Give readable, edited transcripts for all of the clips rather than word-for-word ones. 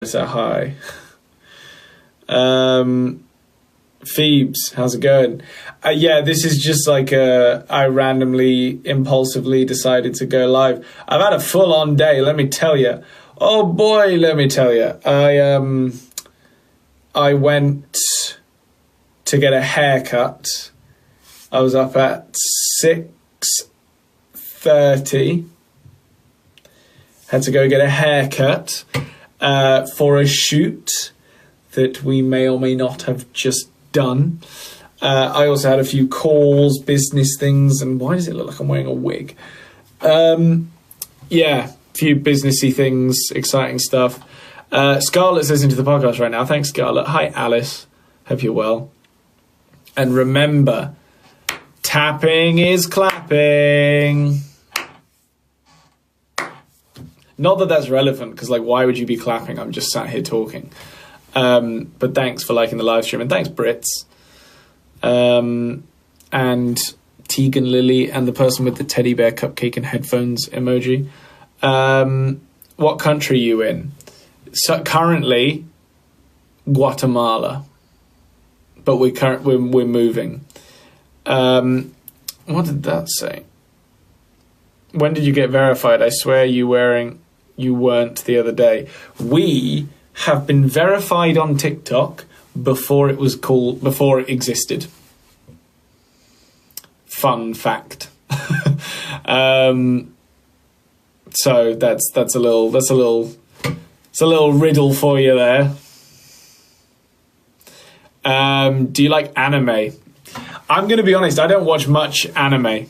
So hi. Phoebes, how's it going? Yeah, this is just like I randomly, impulsively decided to go live. I've had a full-on day, let me tell you. Oh boy, let me tell you. I went to get a haircut. I was up at 6:30. Had to go get a haircut for a shoot that we may or may not have just done. I also had a few calls, business things, and why does it look like I'm wearing a wig? Yeah, a few businessy things, exciting stuff. Scarlett's listening to the podcast right now. Thanks, Scarlett. Hi, Alice. Hope you're well. And remember, tapping is clapping. Not that that's relevant, because, like, why would you be clapping? I'm just sat here talking. But thanks for liking the live stream, and thanks, Brits. And Tegan Lily and the person with the teddy bear cupcake and headphones emoji. What country are you in? So currently, Guatemala. But we're moving. What did that say? When did you get verified? I swear you weren't the other day. We have been verified on TikTok before it existed. Fun fact. So that's a little riddle for you there. Do you like anime? I'm going to be honest, I don't watch much anime,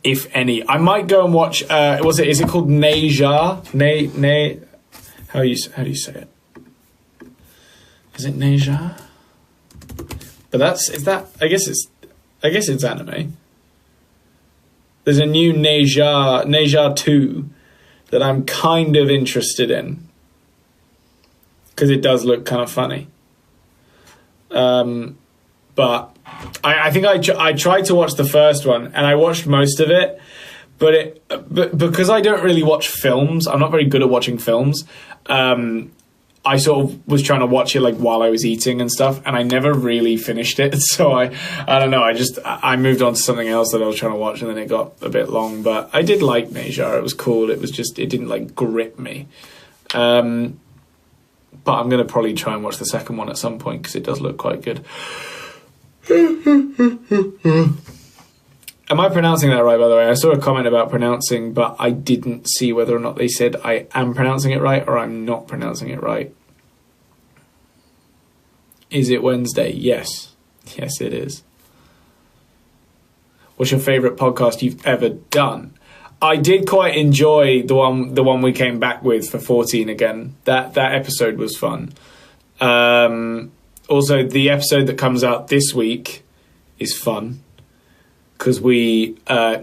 if any. I might go and watch, is it called Neja? How do you say it? Is it Neja? But I guess it's anime. There's a new Neja 2 that I'm kind of interested in, because it does look kind of funny. But I think I tried to watch the first one, and I watched most of it, but because I don't really watch films, I'm not very good at watching films. I sort of was trying to watch it like while I was eating and stuff, and I never really finished it. So I don't know. I moved on to something else that I was trying to watch, and then it got a bit long. But I did like Neja. It was cool. It was just, it didn't like grip me. But I'm going to probably try and watch the second one at some point, because it does look quite good. Am I pronouncing that right, by the way? I saw a comment about pronouncing, but I didn't see whether or not they said I am pronouncing it right or I'm not pronouncing it right. Is it Wednesday? Yes. Yes, it is. What's your favourite podcast you've ever done? I did quite enjoy the one we came back with for 14 again. That episode was fun. Also, the episode that comes out this week is fun, because we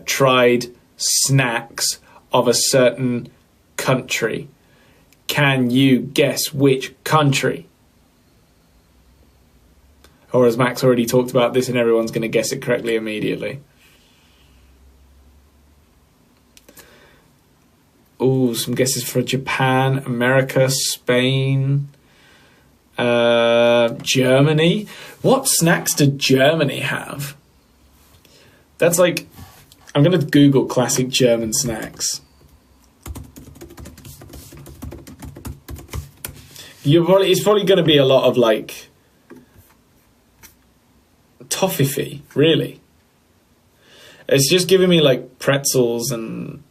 tried snacks of a certain country. Can you guess which country? Or has Max already talked about this and everyone's going to guess it correctly immediately? Oh, some guesses for Japan, America, Spain, Germany. What snacks did Germany have? That's like, I'm going to Google classic German snacks. It's probably going to be a lot of like toffee, really. It's just giving me like pretzels and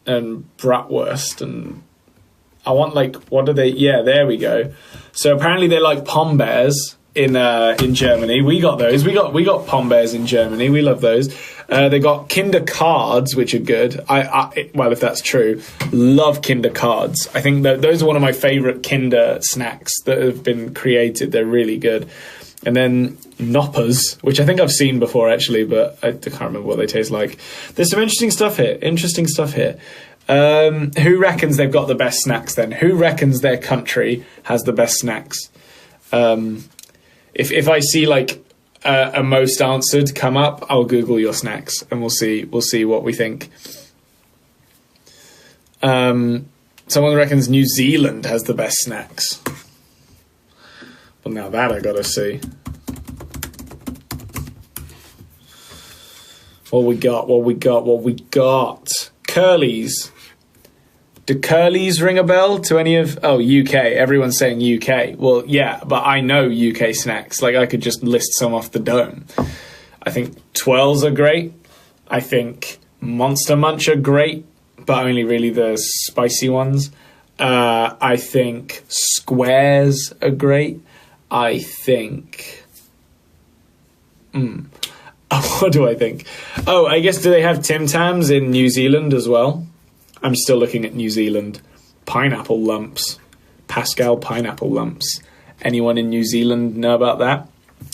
bratwurst, and I want like, what are they? Yeah, there we go. So apparently they like Pom Bears in Germany. We got those. We got Pom Bears in Germany. We love those. They got Kinder Cards, which are good. Well, if that's true, love Kinder Cards. I think that those are one of my favorite Kinder snacks that have been created. They're really good. And then Knoppers, which I think I've seen before actually, but I can't remember what they taste like. There's some interesting stuff here. Who reckons they've got the best snacks then? Who reckons their country has the best snacks? If I see like a most answered come up, I'll Google your snacks and we'll see what we think. Someone reckons New Zealand has the best snacks. Well, now that I gotta see. What we got? Curly's. Do Curly's ring a bell to any of... Oh, UK. Everyone's saying UK. Well, yeah, but I know UK snacks. Like, I could just list some off the dome. I think Twirls are great. I think Monster Munch are great, but only really the spicy ones. I think Squares are great. I think... What do I think? Oh, I guess, do they have Tim Tams in New Zealand as well? I'm still looking at New Zealand. Pineapple lumps. Pascal pineapple lumps. Anyone in New Zealand know about that?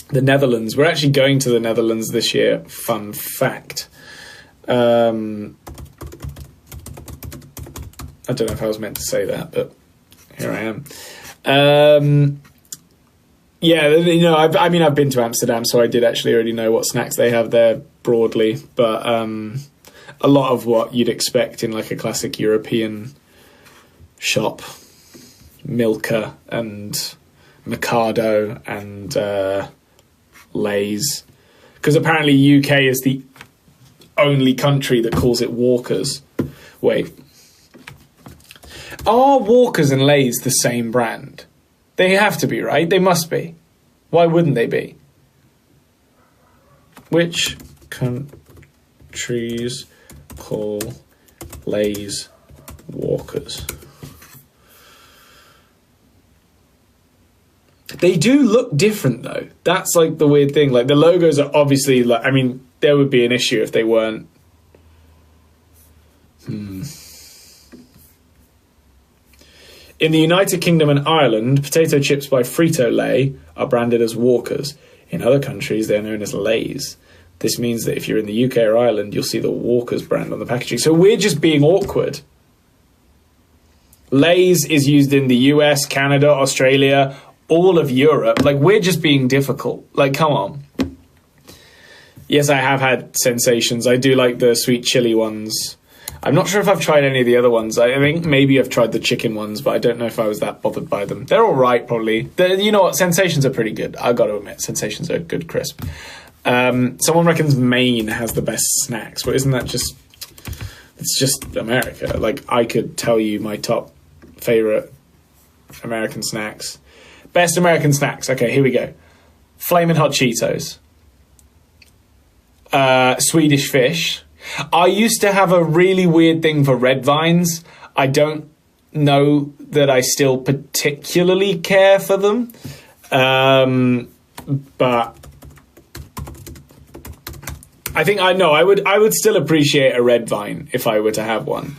The Netherlands. We're actually going to the Netherlands this year. Fun fact. I don't know if I was meant to say that, but here I am. Yeah, you know, I've been to Amsterdam, so I did actually already know what snacks they have there broadly, but a lot of what you'd expect in like a classic European shop. Milka and Mikado and Lay's. Because apparently UK is the only country that calls it Walkers. Wait. Are Walkers and Lay's the same brand? They have to be, right? They must be. Why wouldn't they be? Which countries call Lay's Walkers? They do look different, though. That's like the weird thing. Like, the logos are obviously like... I mean, there would be an issue if they weren't... In the United Kingdom and Ireland, potato chips by Frito-Lay are branded as Walkers. In other countries, they're known as Lay's. This means that if you're in the UK or Ireland, you'll see the Walkers brand on the packaging. So we're just being awkward. Lay's is used in the US, Canada, Australia, all of Europe. Like, we're just being difficult. Like, come on. Yes, I have had sensations. I do like the sweet chili ones. I'm not sure if I've tried any of the other ones. I think maybe I've tried the chicken ones, but I don't know if I was that bothered by them. They're all right, probably. You know what? Sensations are pretty good. I've got to admit, Sensations are good crisp. Someone reckons Maine has the best snacks. But isn't that just... It's just America. Like, I could tell you my top favourite American snacks. Best American snacks. Okay, here we go. Flamin' Hot Cheetos. Swedish Fish. I used to have a really weird thing for red vines. I don't know that I still particularly care for them. But I think I would still appreciate a red vine if I were to have one.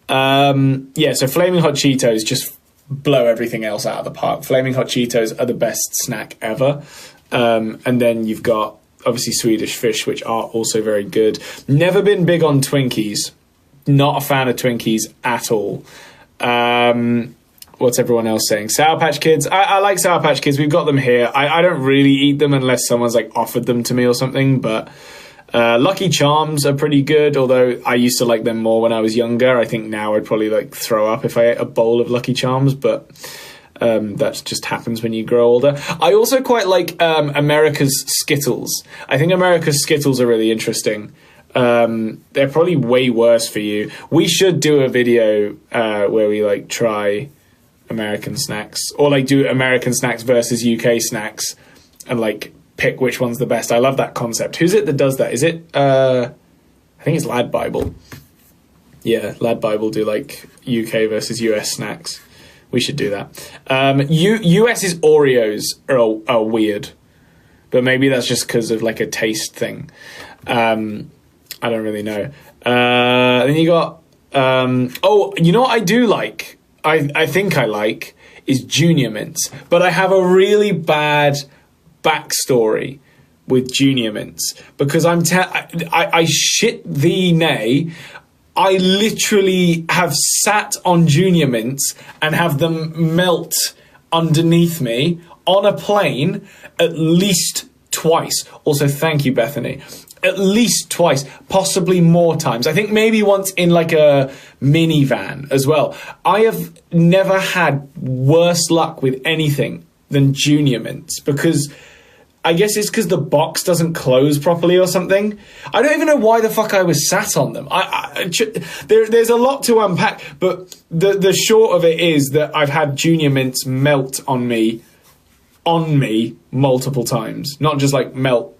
Yeah, so Flaming Hot Cheetos just blow everything else out of the park. Flaming Hot Cheetos are the best snack ever. And then you've got obviously Swedish Fish, which are also very good. Never been big on Twinkies. Not a fan of Twinkies at all. What's everyone else saying? Sour Patch Kids. I like Sour Patch Kids. We've got them here. I don't really eat them unless someone's like offered them to me or something. But Lucky Charms are pretty good, although I used to like them more when I was younger. I think now I'd probably like throw up if I ate a bowl of Lucky Charms, but... that just happens when you grow older. I also quite like America's Skittles. I think America's Skittles are really interesting. They're probably way worse for you. We should do a video where we like try American snacks, or like do American snacks versus UK snacks and like pick which one's the best. I love that concept. Who's it that does that? Is it I think it's Lad Bible. Yeah, Lad Bible do like UK versus US snacks. We should do that. US's Oreos are weird, but maybe that's just because of like a taste thing. I don't really know. Then you got you know what I do like? I think I like is Junior Mints, but I have a really bad backstory with Junior Mints because I shit thee nay. I literally have sat on Junior Mints and have them melt underneath me on a plane at least twice. Also, thank you, Bethany. at least twice, possibly more times. I think maybe once in like a minivan as well. I have never had worse luck with anything than Junior Mints, because I guess it's because the box doesn't close properly or something. I don't even know why the fuck I was sat on them. There's a lot to unpack, but the short of it is that I've had Junior Mints melt on me multiple times. Not just like melt,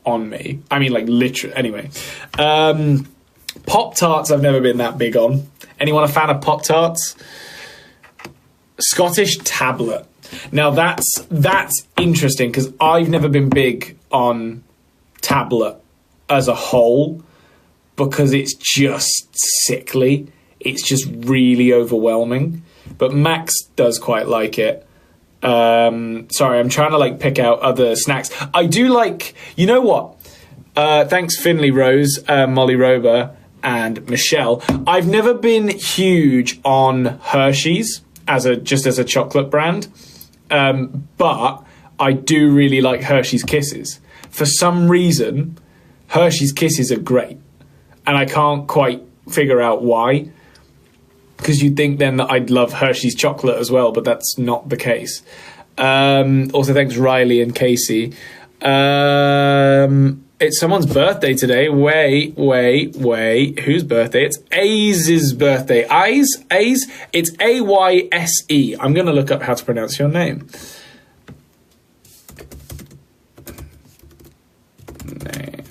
on me. I mean, like, literally. Anyway. Pop-Tarts I've never been that big on. Anyone a fan of Pop-Tarts? Scottish tablet. Now, that's interesting, because I've never been big on tablet as a whole, because it's just sickly. It's just really overwhelming. But Max does quite like it. Sorry, I'm trying to like pick out other snacks. I do like, you know what? Thanks Finley Rose, Molly Rober, and Michelle. I've never been huge on Hershey's as a chocolate brand, but I do really like Hershey's Kisses. For some reason, Hershey's Kisses are great, and I can't quite figure out why. Because you'd think then that I'd love Hershey's chocolate as well, but that's not the case. Also, thanks Riley and Casey. It's someone's birthday today. Wait. Whose birthday? It's Aze's birthday. Aze? It's A-Y-S-E. I'm going to look up how to pronounce your name. Name.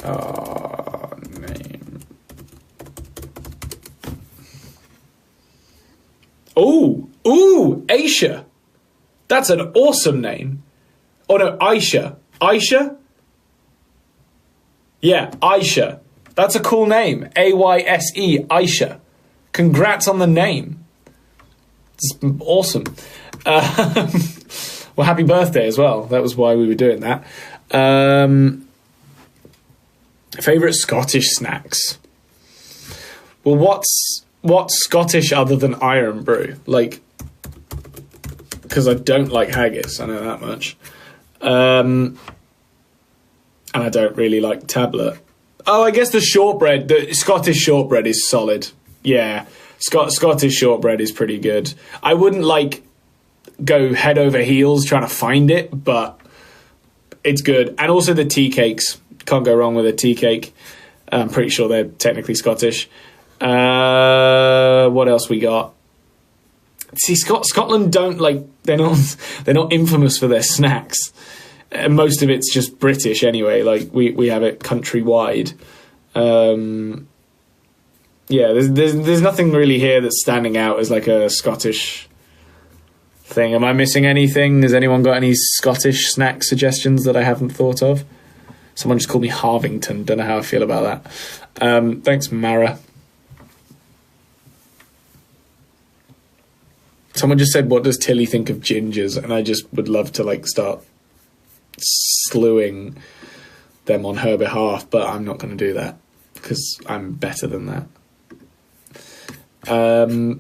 Ooh, Aisha. That's an awesome name. Oh no, Aisha. Aisha? Yeah, Aisha. That's a cool name. A-Y-S-E, Aisha. Congrats on the name. It's awesome. Well, happy birthday as well. That was why we were doing that. Favourite Scottish snacks? Well, what's Scottish other than Iron Brew? Like, because I don't like haggis, I know that much. And I don't really like tablet. Oh, I guess the shortbread, the Scottish shortbread is solid. Yeah, Scottish shortbread is pretty good. I wouldn't like go head over heels trying to find it, but it's good. And also the tea cakes. Can't go wrong with a tea cake. I'm pretty sure they're technically Scottish. What else we got? See, Scotland don't like, they're not infamous for their snacks. Most of it's just British anyway. Like we have it countrywide. Yeah, there's nothing really here that's standing out as like a Scottish thing. Am I missing anything? Has anyone got any Scottish snack suggestions that I haven't thought of? Someone just called me Harvington. Don't know how I feel about that. Thanks, Mara. Someone just said, what does Tilly think of gingers? And I just would love to like start slewing them on her behalf, but I'm not going to do that because I'm better than that. Do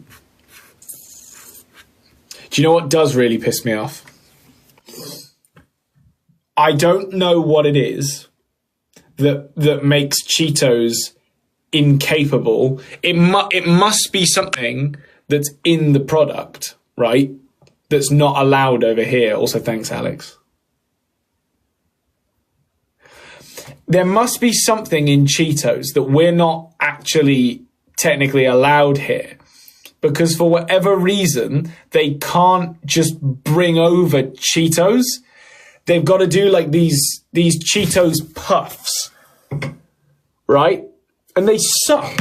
you know what does really piss me off? I don't know what it is that makes Cheetos incapable. It must be something that's in the product, right? That's not allowed over here. Also, thanks, Alex. There must be something in Cheetos that we're not actually technically allowed here. Because for whatever reason, they can't just bring over Cheetos. They've got to do like these Cheetos puffs, right? And they suck.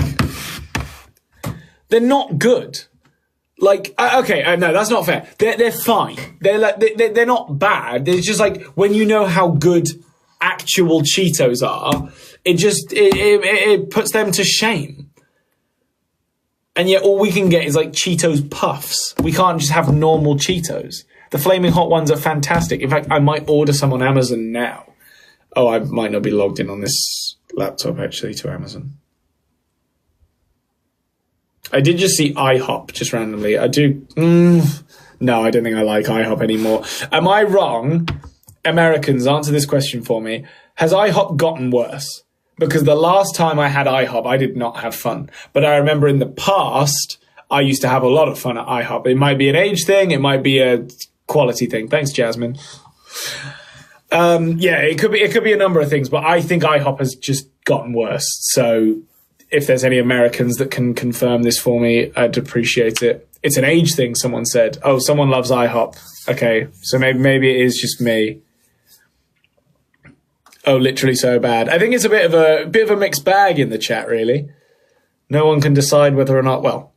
They're not good. Like, okay, no, that's not fair. They're fine. They're not bad. It's just like when you know how good actual Cheetos are, it puts them to shame. And yet all we can get is like Cheetos puffs. We can't just have normal Cheetos. The flaming hot ones are fantastic. In fact, I might order some on Amazon now. Oh, I might not be logged in on this laptop actually to Amazon. I did just see IHOP just randomly. I do. No, I don't think I like IHOP anymore. Am I wrong? Americans, answer this question for me. has IHOP gotten worse? Because the last time I had IHOP, I did not have fun. But I remember in the past, I used to have a lot of fun at IHOP. It might be an age thing. It might be a quality thing. Thanks, Jasmine. Yeah, it could be a number of things, but I think IHOP has just gotten worse. So if there's any Americans that can confirm this for me, I'd appreciate it. It's an age thing, someone said. Oh, someone loves IHOP. Okay, so maybe it is just me. Oh, literally so bad. I think it's a bit of a mixed bag in the chat, really. No one can decide whether or not, well,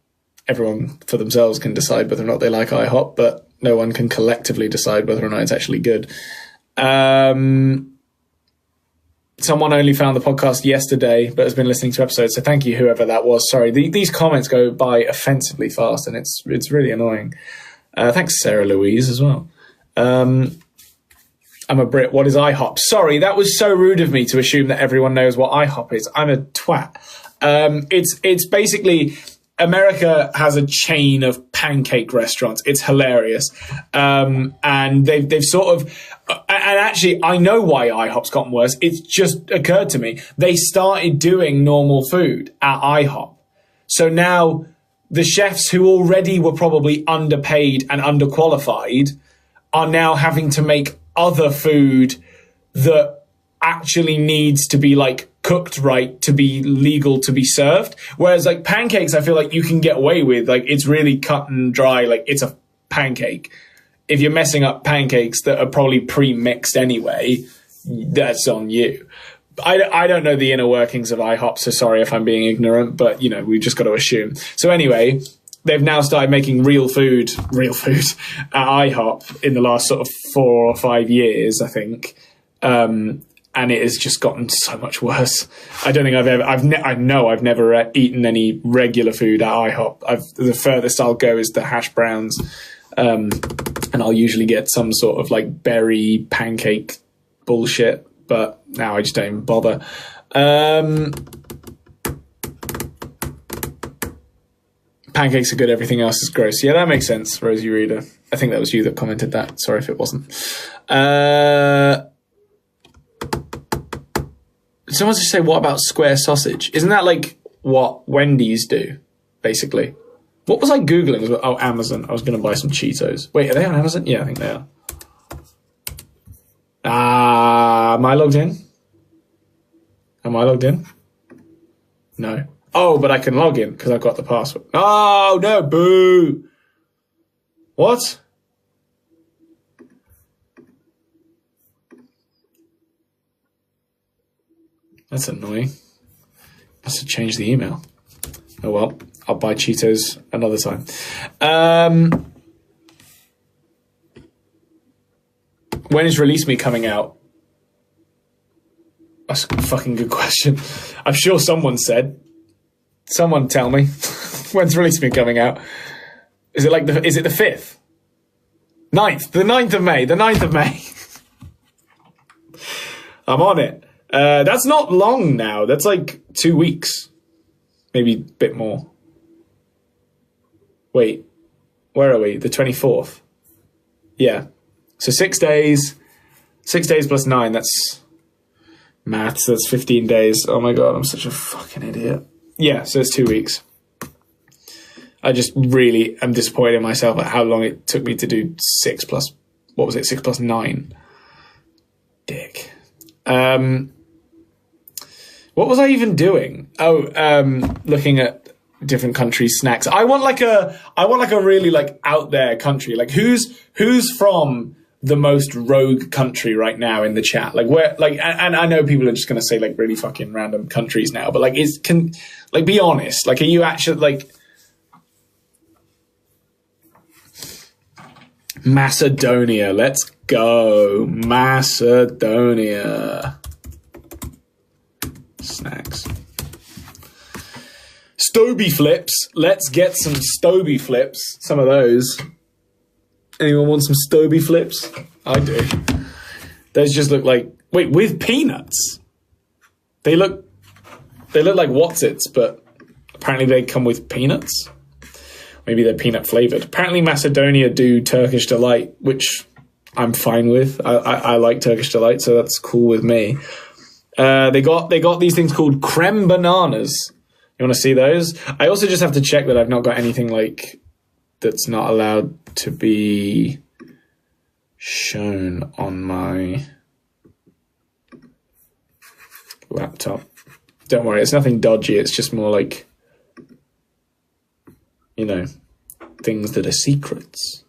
everyone for themselves can decide whether or not they like IHOP, but no one can collectively decide whether or not it's actually good. Someone only found the podcast yesterday, but has been listening to episodes. So thank you, whoever that was. Sorry, these comments go by offensively fast, and it's really annoying. Thanks, Sarah Louise, as well. I'm a Brit. What is IHOP? Sorry, that was so rude of me to assume that everyone knows what IHOP is. I'm a twat. It's basically, America has a chain of pancake restaurants. It's hilarious. And they've sort of, and actually I know why IHOP's gotten worse. It's just occurred to me. They started doing normal food at IHOP. So now the chefs who already were probably underpaid and underqualified are now having to make other food that actually needs to be like cooked right to be legal to be served. Whereas like pancakes, I feel like you can get away with, like it's really cut and dry, like it's a pancake. If you're messing up pancakes that are probably pre-mixed anyway, that's on you. I don't know the inner workings of IHOP, so sorry if I'm being ignorant, but you know, we've just got to assume. So anyway, they've now started making real food at IHOP in the last sort of 4 or 5 years, I think. And it has just gotten so much worse. I don't think I've never eaten any regular food at IHOP. The furthest I'll go is the hash browns. And I'll usually get some sort of like berry pancake bullshit, but now I just don't even bother. Pancakes are good, everything else is gross. Yeah, that makes sense, Rosie Reader. I think that was you that commented that. Sorry if it wasn't. Someone just say, what about square sausage? Isn't that like what Wendy's do, basically? What was I Googling? Oh, Amazon. I was going to buy some Cheetos. Wait, are they on Amazon? Yeah, I think they are. Am I logged in? Am I logged in? No. Oh, but I can log in because I've got the password. Oh, no, boo. What? That's annoying. Must have changed the email. Oh, well, I'll buy Cheetos another time. When is Release Me coming out? That's a fucking good question. I'm sure someone said. Someone tell me. When's Release Me coming out? Is it the 5th? 9th. The 9th of May. The 9th of May. I'm on it. That's not long now. That's like 2 weeks. Maybe a bit more. Wait. Where are we? The 24th. Yeah. So 6 days. 6 days plus 9. That's maths. That's 15 days. Oh my God. I'm such a fucking idiot. Yeah. So it's 2 weeks. I just really am disappointed in myself at how long it took me to do 6 plus, what was it? 6 plus 9. Dick. What was I even doing? Oh, looking at different countries' snacks. I want like a really like out there country. Like who's from the most rogue country right now in the chat? Like where, like, and I know people are just gonna say like really fucking random countries now, but like be honest. Like, are you actually like Macedonia? Let's go, Macedonia. Snacks. Stoby flips. Let's get some Stoby flips. Some of those. Anyone want some Stoby flips? I do. Those just look like, wait, with peanuts. They look like What's-Its, but apparently they come with peanuts. Maybe they're peanut flavored. Apparently Macedonia do Turkish Delight, which I'm fine with. I like Turkish Delight, so that's cool with me. They got these things called creme bananas. You want to see those? I also just have to check that I've not got anything like that's not allowed to be shown on my laptop. Don't worry, it's nothing dodgy. It's just more like, you know, things that are secrets.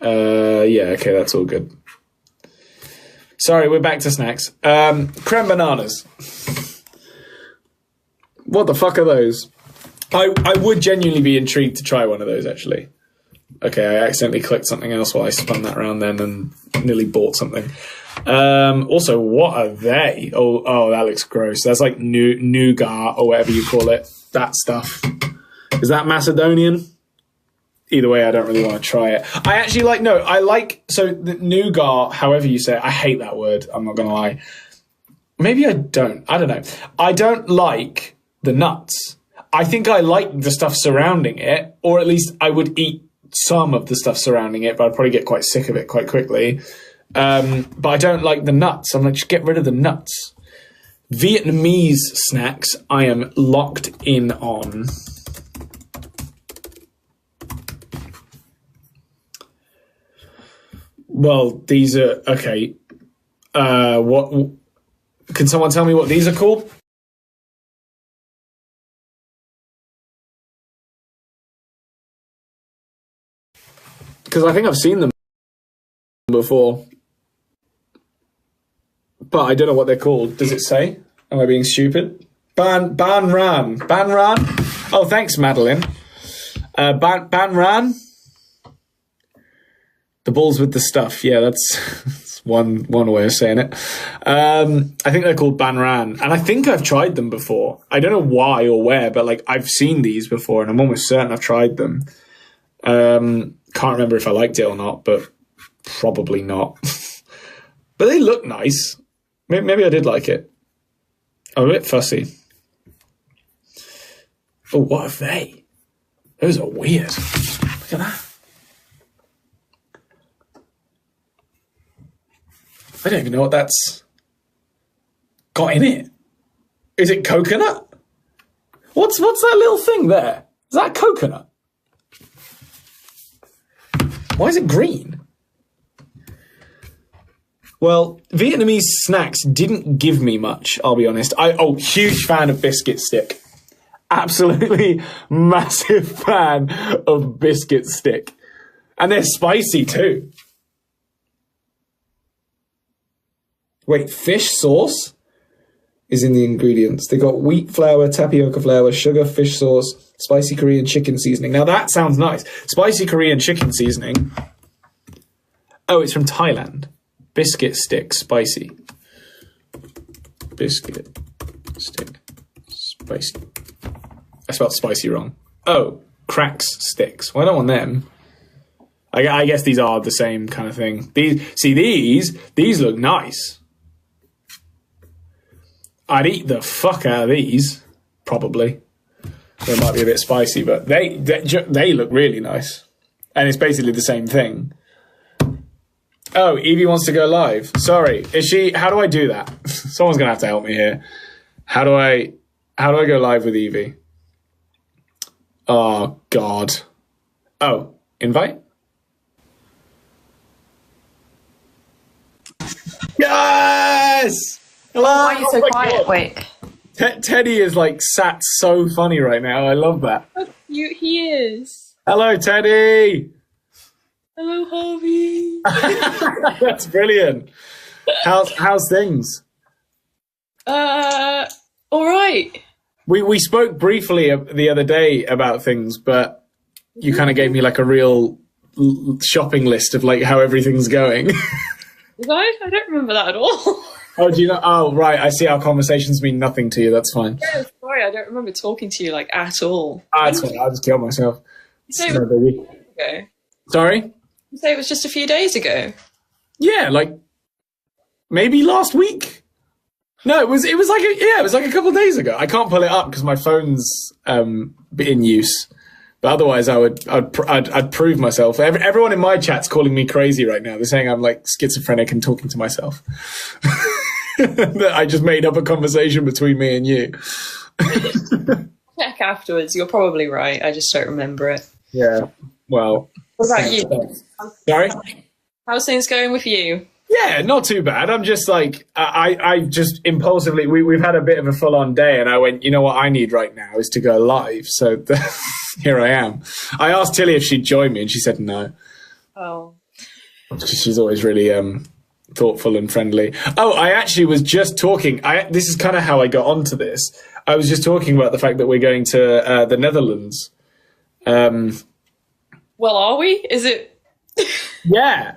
Yeah, okay, that's all good. Sorry, we're back to snacks. Creme bananas. What the fuck are those? I would genuinely be intrigued to try one of those, actually. Okay, I accidentally clicked something else while I spun that around then and nearly bought something. Also, what are they? Oh, that looks gross. That's like nougat or whatever you call it. That stuff. Is that Macedonian? Either way, I don't really want to try it. I actually so the nougat, however you say it, I hate that word, I'm not going to lie. Maybe I don't. I don't know. I don't like the nuts. I think I like the stuff surrounding it, or at least I would eat some of the stuff surrounding it, but I'd probably get quite sick of it quite quickly. But I don't like the nuts. I'm like, just get rid of the nuts. Vietnamese snacks, I am locked in on. Well, these are okay. What can someone tell me what these are called? Because I think I've seen them before, but I don't know what they're called. Does it say? Am I being stupid? Ban Ran. Oh, thanks, Madeline. Ban Ran. The balls with the stuff. Yeah, that's one way of saying it. I think they're called Ban Ran, and I think I've tried them before. I don't know why or where, but like I've seen these before, and I'm almost certain I've tried them. Can't remember if I liked it or not, but probably not. But they look nice. Maybe I did like it. I'm a bit fussy. Oh, what are they? Those are weird. Look at that. I don't even know what that's got in it. Is it coconut? What's that little thing there? Is that coconut? Why is it green? Well, Vietnamese snacks didn't give me much, I'll be honest. Huge fan of biscuit stick. Absolutely massive fan of biscuit stick. And they're spicy too. Wait, fish sauce is in the ingredients. They got wheat flour, tapioca flour, sugar, fish sauce, spicy Korean chicken seasoning. Now that sounds nice. Spicy Korean chicken seasoning. Oh, it's from Thailand. Biscuit stick, spicy. Biscuit stick, spicy. I spelled spicy wrong. Oh, cracks sticks. Well, I don't want them. I guess these are the same kind of thing. These look nice. I'd eat the fuck out of these, probably. They might be a bit spicy, but they look really nice. And it's basically the same thing. Oh, Evie wants to go live. Sorry. Is she? How do I do that? Someone's going to have to help me here. How do I go live with Evie? Oh, God. Oh, invite? Yes! Hello! Why are you so quiet? God. Wait. Teddy is like sat so funny right now. I love that. How cute he is. Hello, Teddy! Hello, Harvey. That's brilliant. How's things? All right. We spoke briefly the other day about things, but you kind of gave me like a real shopping list of like how everything's going. I don't remember that at all. Oh, do you know? Oh, right. I see. Our conversations mean nothing to you. That's fine. Yeah, sorry, I don't remember talking to you like at all. That's fine. I'll just kill myself. No, baby. Okay. Sorry? You say it was just a few days ago. Yeah, like maybe last week. No, it was like a couple of days ago. I can't pull it up because my phone's in use. But otherwise, I'd prove myself. Everyone in my chat's calling me crazy right now. They're saying I'm like schizophrenic and talking to myself. That I just made up a conversation between me and you. Check afterwards. You're probably right. I just don't remember it. Yeah. Well. What about you? Sorry? How's things going with you? Yeah, not too bad. I'm just like, I just impulsively, we've had a bit of a full-on day, and I went, you know what I need right now is to go live. So here I am. I asked Tilly if she'd join me, and she said no. Oh. She's always really thoughtful and friendly. Oh, I actually was just talking. This is kind of how I got onto this. I was just talking about the fact that we're going to the Netherlands. Well, are we? Is it? Yeah.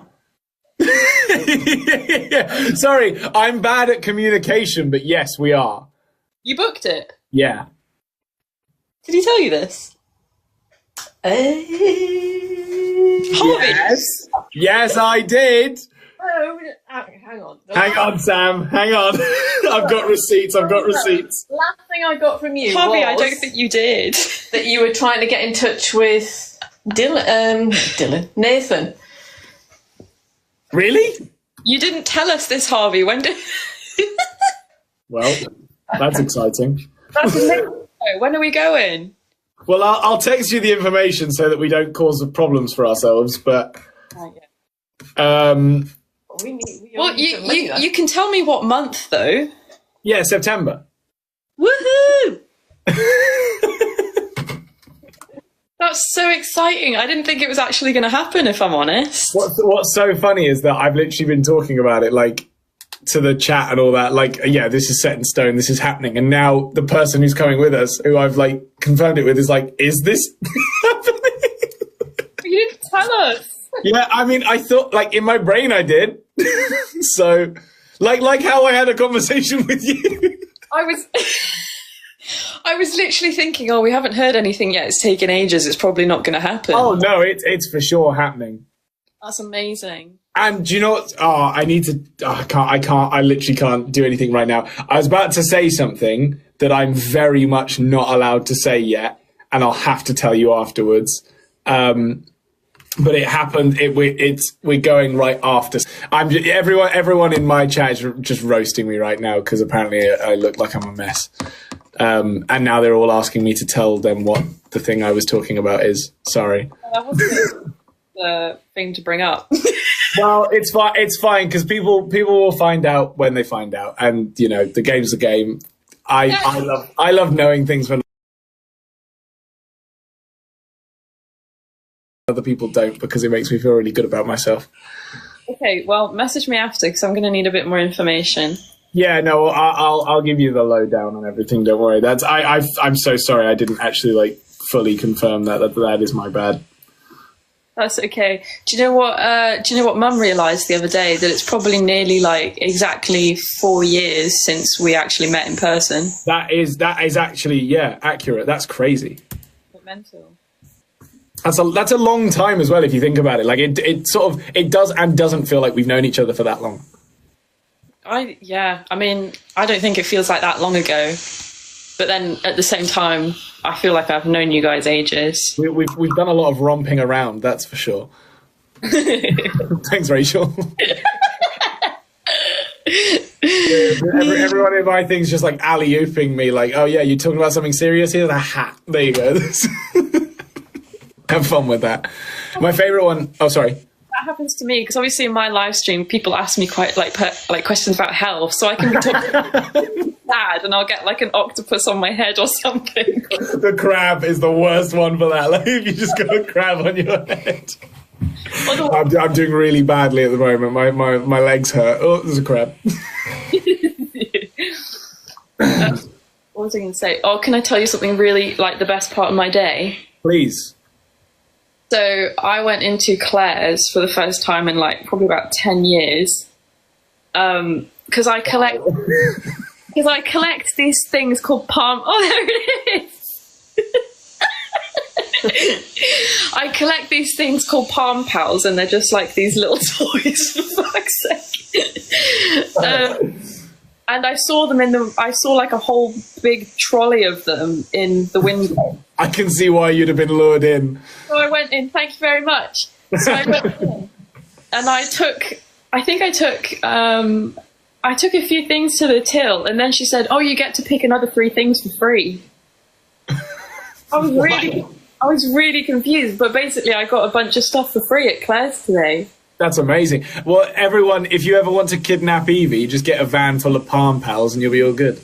Sorry, I'm bad at communication, but yes, we are. You booked it? Yeah. Did he tell you this? Harvey? Yes, I did. Oh, hang on. Hang on, Sam. Hang on. I've got receipts. Last thing I got from you Harvey, was I don't think you did. that you were trying to get in touch with Nathan. Really? You didn't tell us this, Harvey. When did? Well, that's exciting. That's amazing. When are we going? Well, I'll text you the information so that we don't cause problems for ourselves. But you can tell me what month though. Yeah, September. Woohoo! That's so exciting. I didn't think it was actually going to happen, if I'm honest. What's so funny is that I've literally been talking about it, like, to the chat and all that. Like, yeah, this is set in stone. This is happening. And now the person who's coming with us, who I've, like, confirmed it with, is like, is this happening? You didn't tell us. Yeah, I mean, I thought, like, in my brain I did. So, like how I had a conversation with you. I was literally thinking, oh, we haven't heard anything yet. It's taken ages. It's probably not going to happen. Oh, no, it's for sure happening. That's amazing. And do you know what? Oh, I need to... Oh, I literally can't do anything right now. I was about to say something that I'm very much not allowed to say yet, and I'll have to tell you afterwards. But it happened. We're going right after. Everyone in my chat is just roasting me right now because apparently I look like I'm a mess. And now they're all asking me to tell them what the thing I was talking about is. Sorry. That wasn't the thing to bring up. Well, it's fine. It's fine because people will find out when they find out, and you know the game's the game. I love knowing things when other people don't because it makes me feel really good about myself. Okay, well, message me after because I'm going to need a bit more information. Yeah, no, I'll give you the lowdown on everything. Don't worry. I'm so sorry. I didn't actually like fully confirm that is my bad. That's okay. Do you know what Mum realised the other day? That it's probably nearly like exactly 4 years since we actually met in person. That is actually accurate. That's crazy. Mental. That's a long time as well if you think about it. Like it does and doesn't feel like we've known each other for that long. I mean, I don't think it feels like that long ago. But then at the same time, I feel like I've known you guys ages. We've done a lot of romping around, that's for sure. Thanks, Rachel. Everyone in my thing's just like alley-ooping me, like, oh yeah, you talking about something serious here? Ha! There you go. Have fun with that. My favourite one. Oh, sorry. That happens to me because obviously in my live stream, people ask me quite like questions about health, so I can be talking sad, and I'll get like an octopus on my head or something. The crab is the worst one for that. Like if you just got a crab on your head. I'm doing really badly at the moment. My legs hurt. Oh, there's a crab. What was I going to say? Oh, can I tell you something really like the best part of my day? Please. So I went into Claire's for the first time in like probably about 10 years because I collect these things called palm. Oh, there it is. I collect these things called palm pals, and they're just like these little toys for fuck's sake. And I saw them I saw like a whole big trolley of them in the window. I can see why you'd have been lured in. So I went in, thank you very much. So I went in and I took a few things to the till, and then she said, "Oh, you get to pick another 3 things for free." I was really confused, but basically I got a bunch of stuff for free at Claire's today. That's amazing. Well, everyone, if you ever want to kidnap Evie, just get a van full of palm pals and you'll be all good.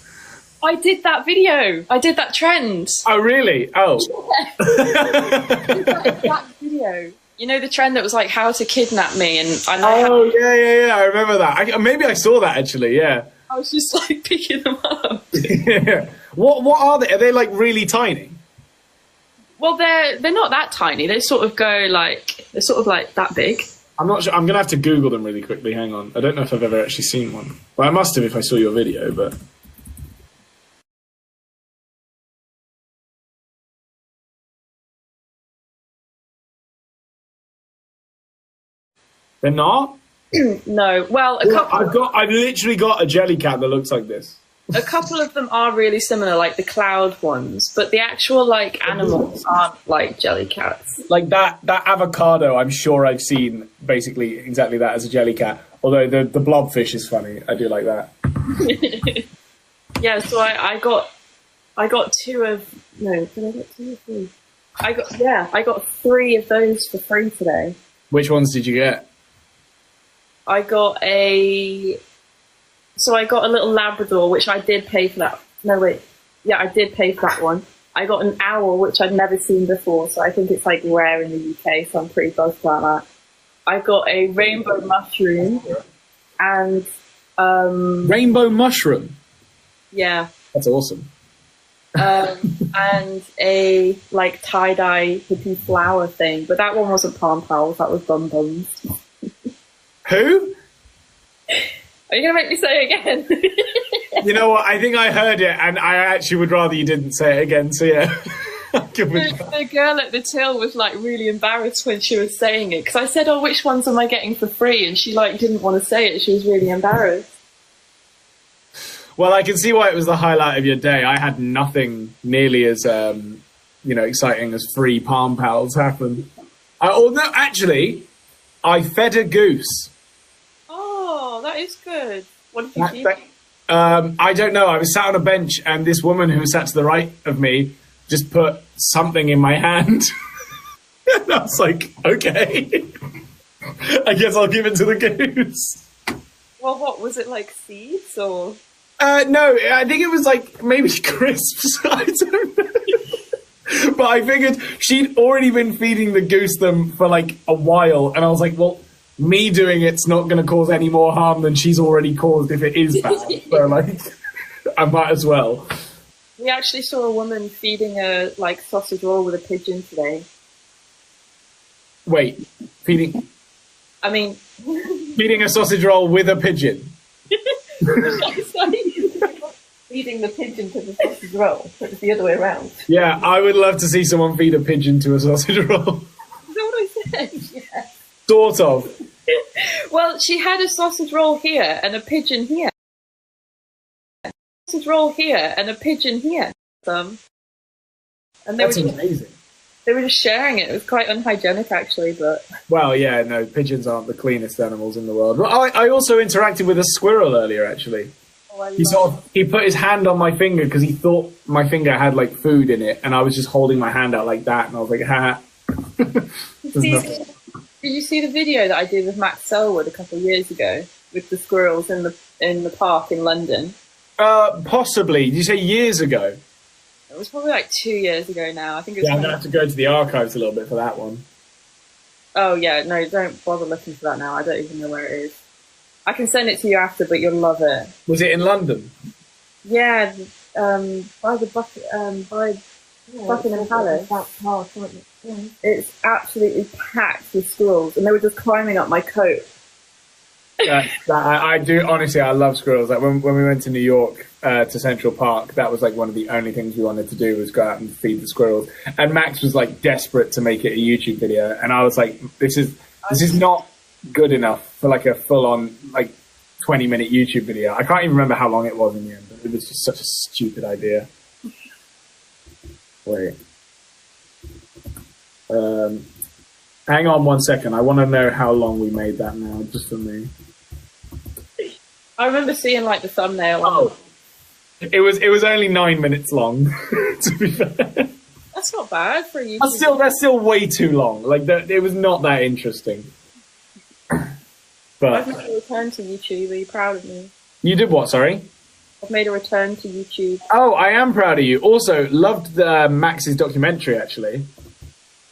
I did that video. I did that trend. Oh, really? Oh. I did that exact video. You know the trend that was like how to kidnap me, and yeah. I remember that. Maybe I saw that actually. Yeah. I was just like picking them up. Yeah. What are they? Are they like really tiny? Well, they're not that tiny. They sort of go like that big. I'm not sure. I'm gonna have to Google them really quickly. Hang on. I don't know if I've ever actually seen one. Well, I must have if I saw your video, but. They're not? No. Well, I've literally got a jelly cat that looks like this. A couple of them are really similar, like the cloud ones, but the actual like animals aren't like jelly cats. Like that avocado, I'm sure I've seen basically exactly that as a jelly cat. Although the blobfish is funny. I do like that. Yeah, so I got 2 of no, did I get 2 or 3? I got 3 of those for free today. Which ones did you get? I got a little Labrador, which I did pay for that. No, wait. Yeah, I did pay for that one. I got an owl, which I'd never seen before, so I think it's like rare in the UK, so I'm pretty buzzed about that. I got a rainbow mushroom and rainbow mushroom? Yeah. That's awesome. And a like tie-dye hippie flower thing, but that one wasn't palm pals, that was bum bums. Who? Are you going to make me say it again? You know what? I think I heard it, and I actually would rather you didn't say it again, so yeah. The girl at the till was like really embarrassed when she was saying it, because I said, "Oh, which ones am I getting for free?" And she like didn't want to say it. She was really embarrassed. Well, I can see why it was the highlight of your day. I had nothing nearly as exciting as free palm pals happen. Although actually, I fed a goose. Oh, that is good. What did you keep? I don't know. I was sat on a bench, and this woman who sat to the right of me just put something in my hand. And I was like, okay. I guess I'll give it to the goose. Well, what was it, like seeds or? No, I think it was like maybe crisps. I don't know. But I figured she'd already been feeding the goose them for like a while, and I was like, well, me doing it's not going to cause any more harm than she's already caused if it is bad. So like, I might as well. We actually saw a woman feeding a like sausage roll with a pigeon today. Wait, feeding? I mean, feeding a sausage roll with a pigeon. Feeding the pigeon to the sausage roll. It's the other way around. Yeah, I would love to see someone feed a pigeon to a sausage roll. Is that what I said? Yeah. Sort of. Well, she had a sausage roll here and a pigeon here. Sausage roll here and a pigeon here. And That's amazing. They were just sharing it. It was quite unhygienic, actually, but... Well, yeah, no, pigeons aren't the cleanest animals in the world. Well, I also interacted with a squirrel earlier, actually. Oh, He put his hand on my finger because he thought my finger had, like, food in it, and I was just holding my hand out like that, and I was like, ha. Did you see the video that I did with Max Selwood a couple of years ago with the squirrels in the park in London? Possibly. Did you say years ago? It was probably like 2 years ago now. I think it was. Yeah, I'm gonna have to go to the archives a little bit for that one. Oh yeah, no, don't bother looking for that now. I don't even know where it is. I can send it to you after, but you'll love it. Was it in London? Yeah, by the Buckingham Palace. It's absolutely packed with squirrels, and they were just climbing up my coat. I do honestly. I love squirrels. Like when we went to New York to Central Park, that was like one of the only things we wanted to do was go out and feed the squirrels. And Max was like desperate to make it a YouTube video, and I was like, this is not good enough for like a full on like 20-minute YouTube video. I can't even remember how long it was in the end, but it was just such a stupid idea. Wait. Hang on 1 second. I want to know how long we made that now, just for me. I remember seeing like the thumbnail. Oh. It was only 9 minutes long, to be fair. That's not bad for you. That's still way too long. Like, it was not that interesting. But I've made a return to YouTube. Are you proud of me? you did what, sorry? I've made a return to YouTube. Oh, I am proud of you. Also, loved Max's documentary, actually.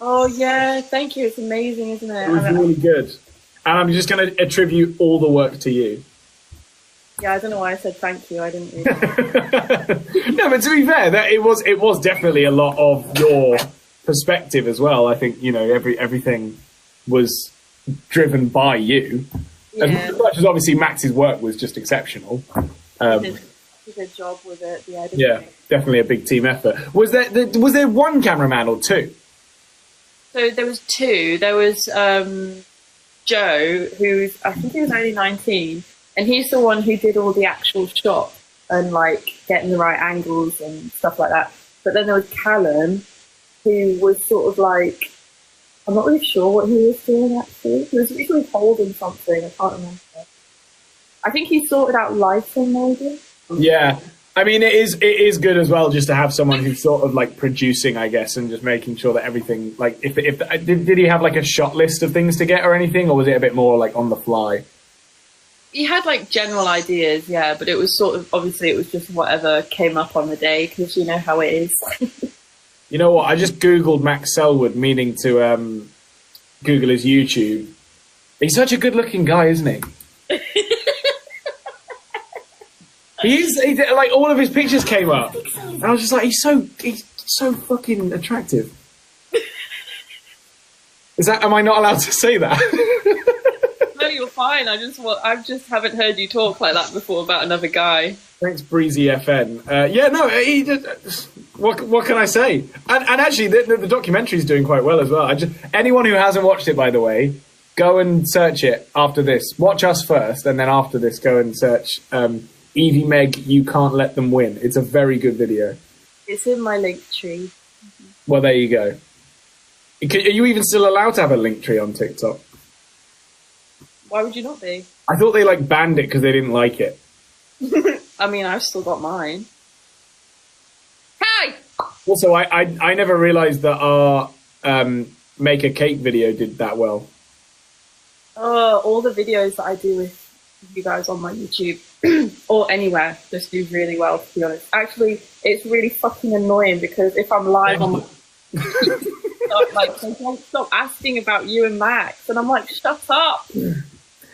Oh, yeah. Thank you. It's amazing, isn't it? It was really good. And I'm just going to attribute all the work to you. Yeah, I don't know why I said thank you. I didn't really. No, but to be fair, it was definitely a lot of your perspective as well. I think, you know, everything was driven by you. Yeah. As much as obviously Max's work was just exceptional. He did a good job with it. Yeah, definitely a big team effort. Was there one cameraman or two? So there was two. There was Joe, who's, I think he was only 19, and he's the one who did all the actual shot and like getting the right angles and stuff like that. But then there was Callum, who was sort of like, I'm not really sure what he was doing actually. He was usually holding something, I can't remember. I think he sorted out lighting maybe. Yeah. I mean, it is good as well just to have someone who's sort of like producing, I guess, and just making sure that everything, like, did he have like a shot list of things to get or anything, or was it a bit more like on the fly? He had like general ideas, yeah, but it was sort of, obviously it was just whatever came up on the day, because you know how it is. You know what? I just Googled Max Selwood, meaning to Google his YouTube. He's such a good-looking guy, isn't he? He's like, all of his pictures came up, and I was just like, he's so fucking attractive. Am I not allowed to say that? No, you're fine. I just haven't heard you talk like that before about another guy. Thanks, Breezy FN. Yeah, no, what can I say? And actually, the documentary is doing quite well as well. Anyone who hasn't watched it, by the way, go and search it after this. Watch us first, and then after this, go and search Evie Meg, You Can't Let Them Win. It's a very good video. It's in my link tree. Well, there you go. Are you even still allowed to have a link tree on TikTok? Why would you not be? I thought they like banned it because they didn't like it. I mean, I've still got mine. Hey! Also, I never realised that our Make a Cake video did that well. All the videos that I do with you guys on my YouTube or anywhere just do really well, to be honest. Actually, it's really fucking annoying because if I'm live on my they don't stop asking about you and Max, and I'm like, shut up.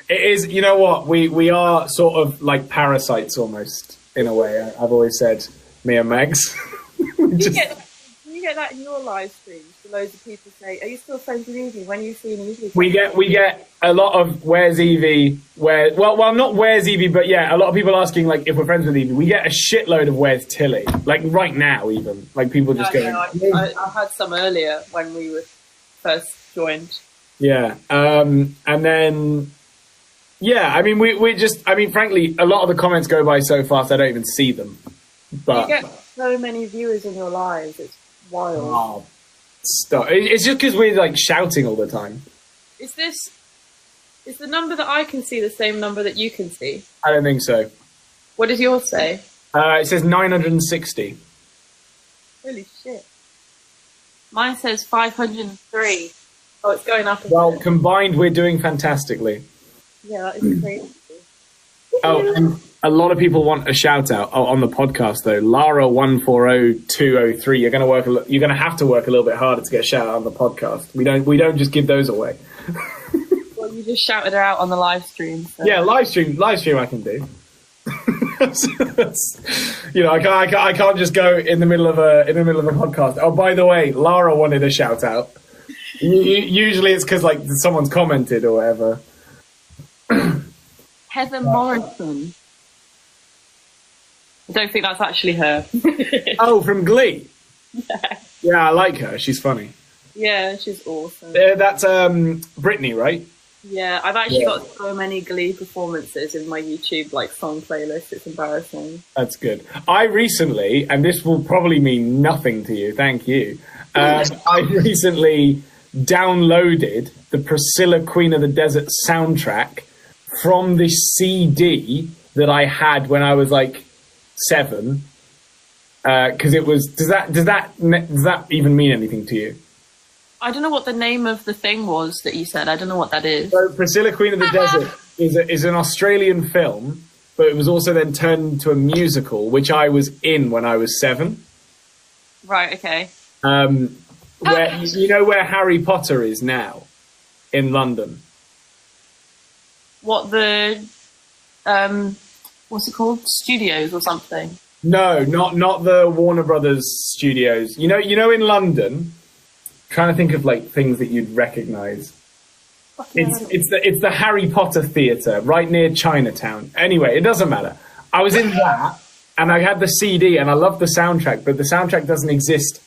It is, you know what, we are sort of like parasites almost, in a way. I've always said, me and Max. You get that in your live streams? Loads of people say, are you still friends with Evie? When are you seeing Evie? We get a lot of where's Evie, well not where's Evie, but yeah, a lot of people asking like if we're friends with Evie. We get a shitload of where's Tilly, like right now even, like people just going. I had some earlier when we were first joined. Yeah, and then yeah, I mean we frankly a lot of the comments go by so fast I don't even see them. But you get so many viewers in your lives, it's wild. Oh, stop. It's just because we're like shouting all the time. Is the number that I can see the same number that you can see? I don't think so. What does yours say? It says 960. Holy shit. Mine says 503. Oh, it's going up. Well, combined, we're doing fantastically. Yeah, that is crazy. Oh, and a lot of people want a shout out on the podcast though. Lara 140203. You're gonna have to work a little bit harder to get a shout out on the podcast. We don't just give those away. Well, you just shouted her out on the live stream. So. Yeah, live stream I can do. You know, I can't just go in the middle of a podcast. Oh, by the way, Lara wanted a shout out. Usually it's because like someone's commented or whatever. Heather Morrison. I don't think that's actually her. Oh, from Glee. Yeah, I like her. She's funny. Yeah, she's awesome. That's Brittany, right? Yeah, I've actually got so many Glee performances in my YouTube like song playlist. It's embarrassing. That's good. I recently, and this will probably mean nothing to you, thank you. I recently downloaded the Priscilla Queen of the Desert soundtrack from the CD that I had when I was like 7. Because it was. Does that even mean anything to you? I don't know what the name of the thing was that you said. I don't know what that is. So Priscilla Queen of the Desert is an Australian film, but it was also then turned into a musical, which I was in when I was 7. Right. Okay. Where you know where Harry Potter is now, in London. What the what's it called? Studios or something? No, not the Warner Brothers studios. You know in London. Trying to think of like things that you'd recognise. It's the Harry Potter theatre right near Chinatown. Anyway, it doesn't matter. I was in that, and I had the CD, and I loved the soundtrack, but the soundtrack doesn't exist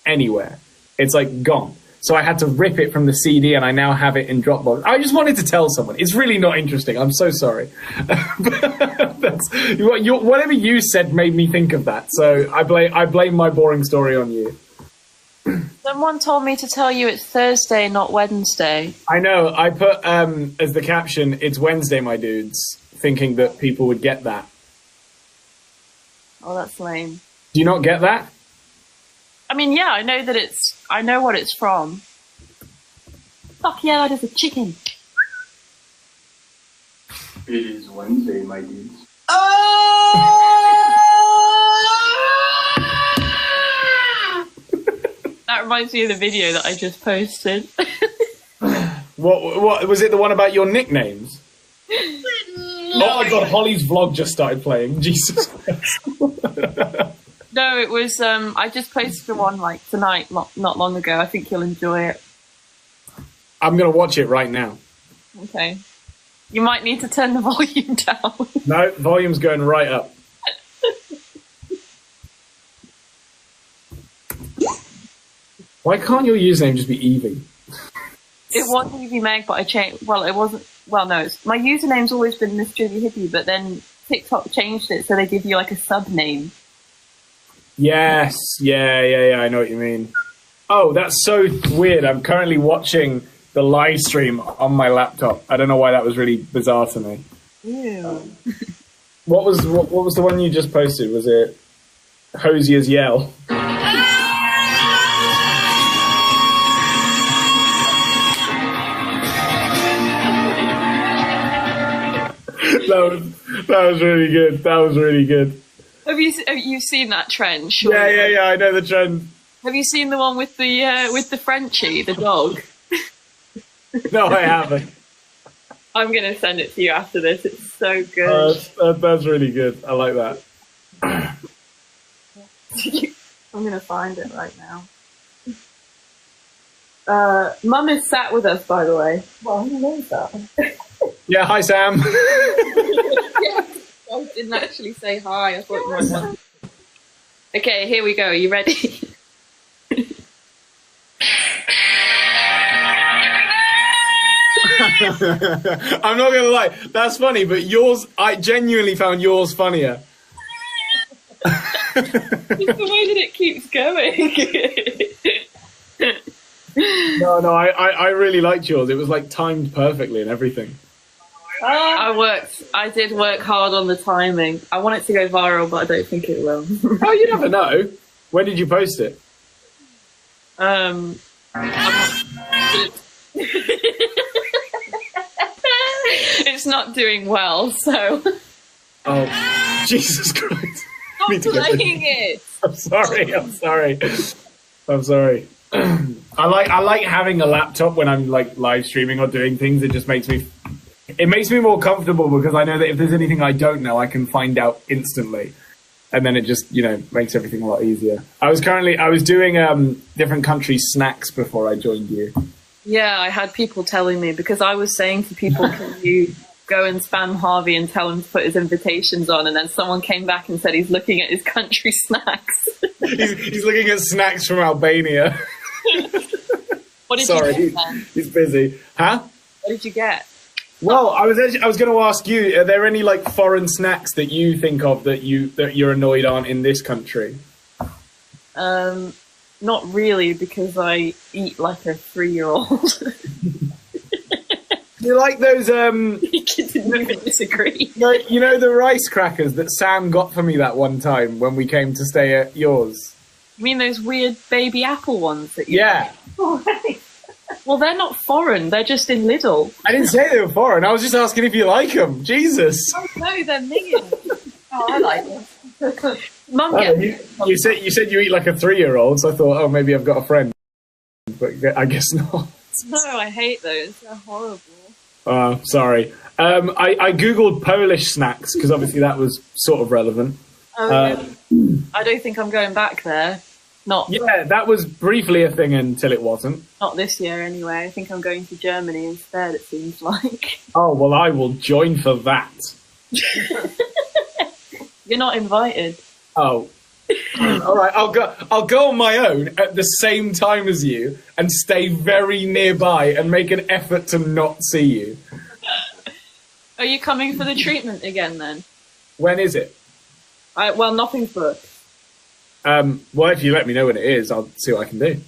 anywhere. It's like gone. So I had to rip it from the CD, and I now have it in Dropbox. I just wanted to tell someone. It's really not interesting. I'm so sorry. Whatever you said made me think of that. So I blame my boring story on you. Someone told me to tell you it's Thursday, not Wednesday. I know. I put as the caption, "It's Wednesday, my dudes," thinking that people would get that. Oh, that's lame. Do you not get that? I mean, yeah, I know that I know what it's from. Fuck yeah, that is a chicken. It is Wednesday, my dudes. That reminds me of the video that I just posted. What was it? The one about your nicknames? Oh my god, Holly's vlog just started playing. Jesus Christ. No, it was, I just posted the one like tonight, not long ago. I think you'll enjoy it. I'm going to watch it right now. Okay. You might need to turn the volume down. No, volume's going right up. Why can't your username just be Evie? It was Evie Meg, but I changed. Well, it wasn't. Well, no, my username's always been Miss Julie Hippie, but then TikTok changed it so they give you like a sub name. Yes, yeah. I know what you mean. Oh, that's so weird. I'm currently watching the live stream on my laptop. I don't know why that was really bizarre to me. Ew. What was the one you just posted? Was it Hosier's Yell? That was really good. That was really good. Have you seen that trend? Sure. Yeah. I know the trend. Have you seen the one with the Frenchie, the dog? No, I haven't. I'm gonna send it to you after this. It's so good. That's really good. I like that. I'm gonna find it right now. Mum is sat with us, by the way. Well, who knows that? Yeah, hi Sam. I didn't actually say hi. I thought you might want. Okay, here we go. Are you ready? I'm not gonna lie, that's funny, but yours, I genuinely found yours funnier. Just the way that it keeps going. No, I really liked yours. It was like timed perfectly and everything. I did work hard on the timing. I want it to go viral, but I don't think it will. Oh, you never know. When did you post it? It's not doing well, so. Oh, Jesus Christ. Stop playing it! I'm sorry. I like having a laptop when I'm like live streaming or doing things. It just makes me more comfortable because I know that if there's anything I don't know, I can find out instantly. And then it just, makes everything a lot easier. I was doing different countries' snacks before I joined you. Yeah, I had people telling me because I was saying to people, can you go and spam Harvey and tell him to put his invitations on? And then someone came back and said he's looking at his country snacks. he's looking at snacks from Albania. What did Sorry, you say then? He's busy. Huh? What did you get? Well, I was going to ask you: are there any like foreign snacks that you think of that you're annoyed aren't in this country? Not really, because I eat like a 3-year-old. You like those? You didn't even disagree. You know the rice crackers that Sam got for me that one time when we came to stay at yours. You mean those weird baby apple ones that you Yeah. like? Well, they're not foreign. They're just in Lidl. I didn't say they were foreign. I was just asking if you like them. Jesus. Oh no, they're minging. Oh, I like them. Mum, Oh, get you said you eat like a 3-year-old, so I thought, oh, maybe I've got a friend, but I guess not. No, I hate those. They're horrible. Sorry. I googled Polish snacks because obviously that was sort of relevant. Oh, I don't think I'm going back there. Not Yeah, that was briefly a thing until it wasn't. not this year anyway. I think I'm going to Germany instead. It seems like. Oh well, I will join for that. You're not invited. Oh. All right, I'll go on my own at the same time as you and stay very nearby and make an effort to not see you. Are you coming for the treatment again then? When is it? Well, nothing's booked. Well, if you let me know when it is, I'll see what I can do.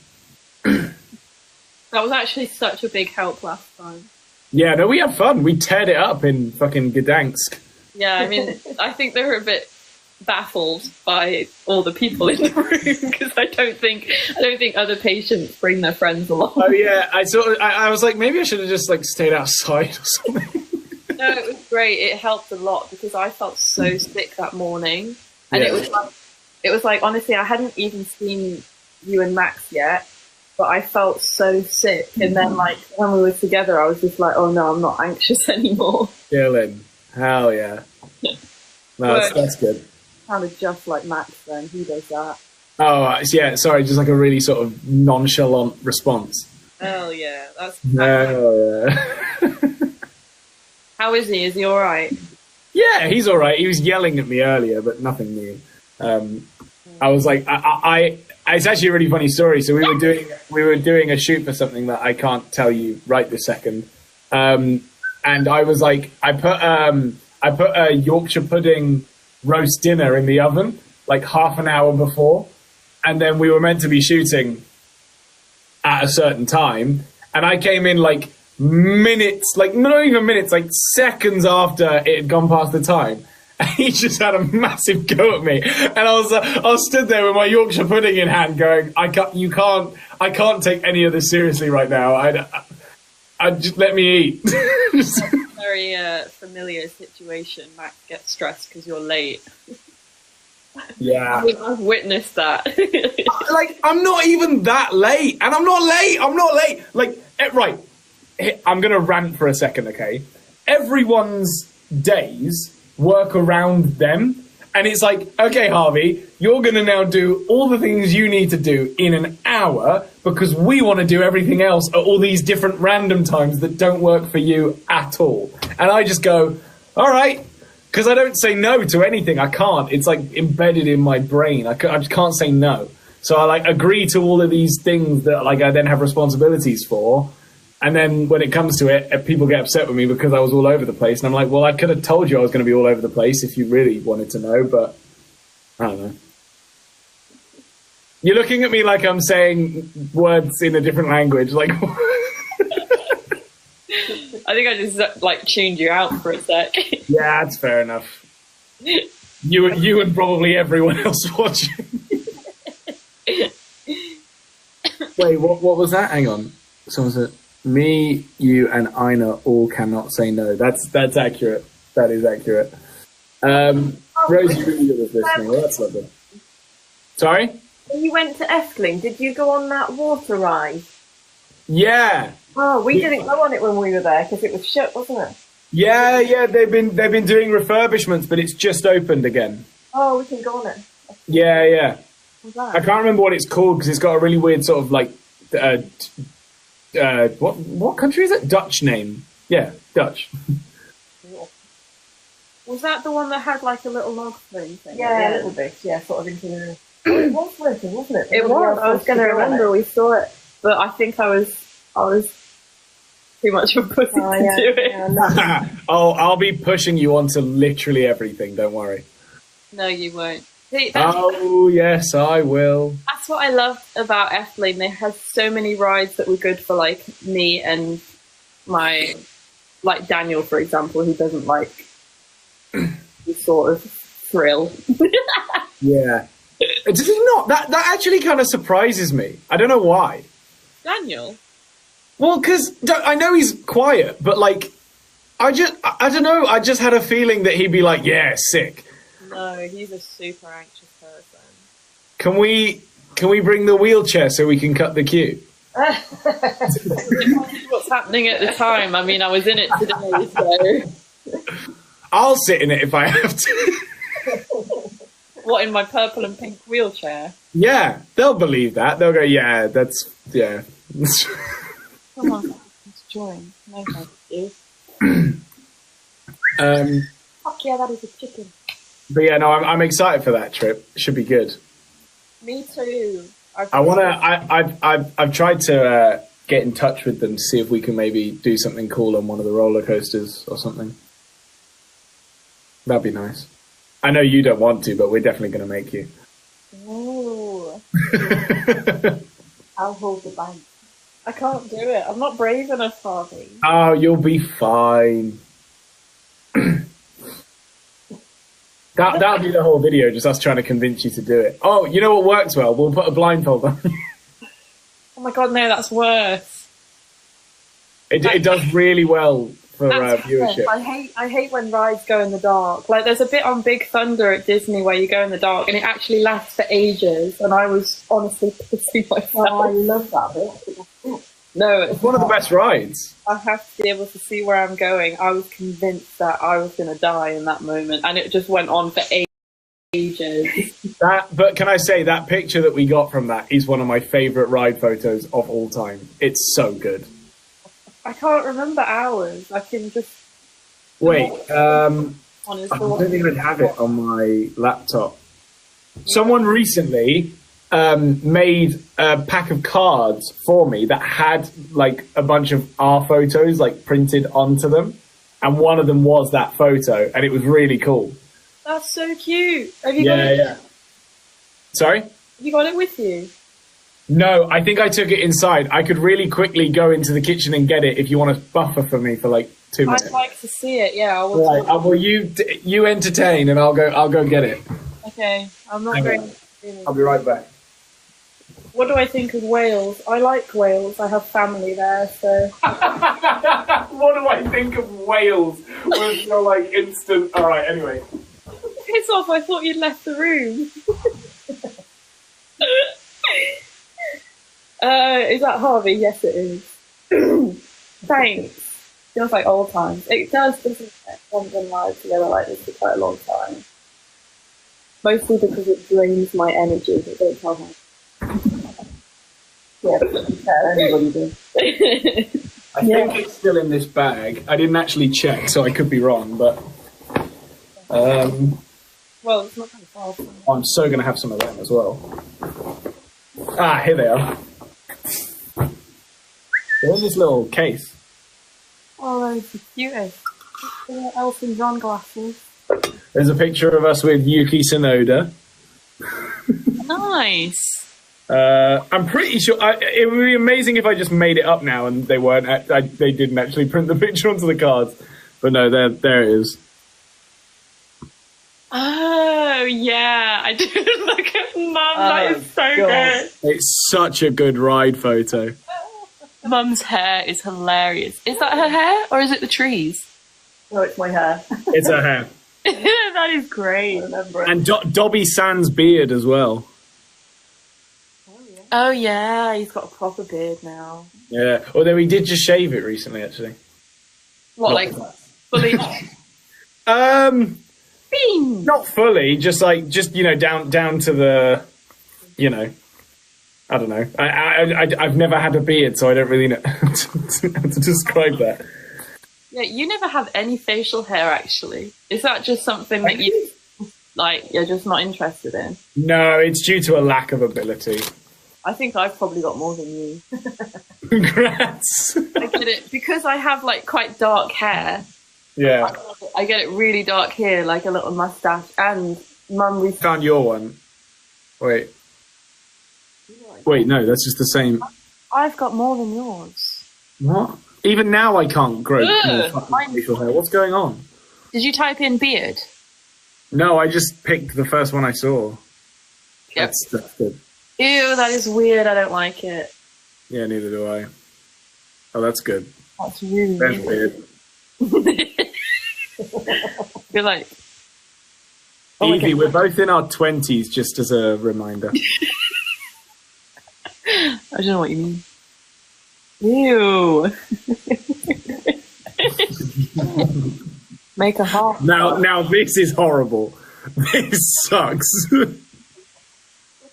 That was actually such a big help last time. Yeah, no, we had fun. We teared it up in fucking Gdansk. Yeah, I mean, I think they were a bit baffled by all the people in the room because I don't think other patients bring their friends along. Oh yeah, I was like, maybe I should have just like stayed outside or something. No, it was great. It helped a lot because I felt so sick that morning, and Yeah. it was like honestly, I hadn't even seen you and Max yet, but I felt so sick. And then like when we were together, I was just like, oh no, I'm not anxious anymore. Chilling. Hell yeah. No, that's good. Sounded just like Max then. He does that. Oh yeah, sorry, just like a really sort of nonchalant response. Oh yeah, that's. No, yeah. How is he? Is he all right? Yeah, he's all right. He was yelling at me earlier, but nothing new. I was like, it's actually a really funny story. So we were doing a shoot for something that I can't tell you right this second. And I was like, I put a Yorkshire pudding roast dinner in the oven like half an hour before, and then we were meant to be shooting at a certain time, and I came in like minutes, like not even minutes, like seconds after it had gone past the time. And he just had a massive go at me, and I was stood there with my Yorkshire pudding in hand, going, I can't take any of this seriously right now. I just let me eat. Very familiar situation. Max gets stressed because you're late. Yeah. I've witnessed that. Like, I'm not even that late, and I'm not late. Like, right. I'm going to rant for a second, okay? Everyone's days work around them. And it's like, okay, Harvey, you're going to now do all the things you need to do in an hour because we want to do everything else at all these different random times that don't work for you at all. And I just go, all right, because I don't say no to anything. I can't. It's like embedded in my brain. I just can't say no. So I like agree to all of these things that like I then have responsibilities for. And then when it comes to it, people get upset with me because I was all over the place. And I'm like, well, I could have told you I was going to be all over the place if you really wanted to know, but I don't know. You're looking at me like I'm saying words in a different language. Like, I think I just like tuned you out for a sec. yeah, that's fair enough. You and probably everyone else watching. Wait, what was that? Hang on. Someone said, me, you, and Ina all cannot say no. That's accurate. That is accurate. Rosie really was listening. Well, that's lovely. Sorry? When you went to Essling, did you go on that water ride? Yeah. Oh, we didn't go on it when we were there because it was shut, wasn't it? Yeah. They've been doing refurbishments, but it's just opened again. Oh, we can go on it. Yeah. How's that? I can't remember what it's called because it's got a really weird sort of like what country is it? Dutch name. Yeah, Dutch. Was that the one that had like a little log thing? Yeah, a little bit. Yeah, sort of into the... It was working, wasn't it? It was. I was going to remember we saw it, but I think I was too much of a pussy Oh, to yeah, do it. yeah, no. Oh, I'll be pushing you onto literally everything, don't worry. No, you won't. See, Oh, yes, I will. that's what I loved about Efteling. They had so many rides that were good for like me and my, like Daniel, for example, who doesn't like the sort of thrill. Yeah. Does he not? That actually kind of surprises me. I don't know why. Daniel? Well, because I know he's quiet, but like, I don't know. I just had a feeling that he'd be like, yeah, sick. No, he's a super anxious person. Can we bring the wheelchair so we can cut the queue? What's happening at the time? I mean, I was in it today, so... I'll sit in it if I have to. What, in my purple and pink wheelchair? Yeah, they'll believe that. They'll go, yeah, yeah. Come on, let's join. No, thank you. Fuck yeah, that is a chicken. But yeah, no, I'm excited for that trip. Should be good. Me too. I've tried to get in touch with them to see if we can maybe do something cool on one of the roller coasters or something. That'd be nice. I know you don't want to, but we're definitely going to make you. Ooh. I'll hold the bank. I can't do it. I'm not brave enough, Harvey. Oh, you'll be fine. That'll be the whole video, just us trying to convince you to do it. Oh, you know what works well? We'll put a blindfold on. Oh my god, no, that's worse. It does really well for That's viewership. I hate when rides go in the dark. Like, there's a bit on Big Thunder at Disney where you go in the dark and it actually lasts for ages, and I was honestly pissing myself. Oh, I love that bit. No, It's one of the best rides. I have to be able to see where I'm going. I was convinced that I was going to die in that moment, and it just went on for ages. But can I say, that picture that we got from that is one of my favourite ride photos of all time. It's so good. I can't remember hours. I can just... Wait, I Honestly, don't even have it on my laptop. Someone recently made a pack of cards for me that had like a bunch of our photos like printed onto them, and one of them was that photo, and it was really cool. That's so cute. Have you got it? Yeah. Sorry? Have you got it with you? No, I think I took it inside. I could really quickly go into the kitchen and get it if you want to buffer for me for like 2 minutes. I'd like to see it. Yeah. Right. Well, you entertain, and I'll go get it. Okay. I'm not Hang going. on. I'll be right back. What do I think of Wales? I like Wales. I have family there, so... What do I think of Wales? Was your like instant? All right. Anyway. Piss off! I thought you'd left the room. Is that Harvey? Yes, it is. Thanks. Feels like old times. It does, doesn't it? We haven't been live together like this for quite a long time. Mostly because it drains my energy, but don't tell her. Yeah, anybody does. I think it's still in this bag. I didn't actually check, so I could be wrong, but Well, it's not very far from me. I'm so going to have some of them as well. Ah, here they are. They're in this little case. Oh, those are the cutest. Little Elton John glasses. There's a picture of us with Yuki Tsunoda. Nice. I'm pretty sure it would be amazing if I just made it up now and they weren't. They didn't actually print the picture onto the cards, but no, there it is. Oh yeah, I did look at Mum. That is so good. It's such a good ride photo. Mum's hair is hilarious. Is that her hair or is it the trees? No, it's my hair. It's her hair. That is great. I remember it. And Dobby Sand's beard as well. Oh yeah, he's got a proper beard now. Yeah, although he did just shave it recently, actually. What, like fully? Bean. Not fully, just down to the, I don't know. I've never had a beard, so I don't really know how to describe that. Yeah, you never have any facial hair, actually. Is that just something that you're just not interested in? No, it's due to a lack of ability. I think I've probably got more than you. Congrats. I get it because I have like quite dark hair. Yeah. I get it really dark here, like a little mustache. And Mum, we Found your one. Wait, no, that's just the same. I've got more than yours. What? Even now I can't grow more Ugh, fucking facial hair. What's going on? Did you type in beard? No, I just picked the first one I saw. Yep. That's good. Ew, that is weird. I don't like it. Yeah, neither do I. Oh, that's good. That's really There's weird. weird. You're like, Evie, we're both in our 20s, just as a reminder. I don't know what you mean. Ew. Make a heart. Now this is horrible. This sucks. Look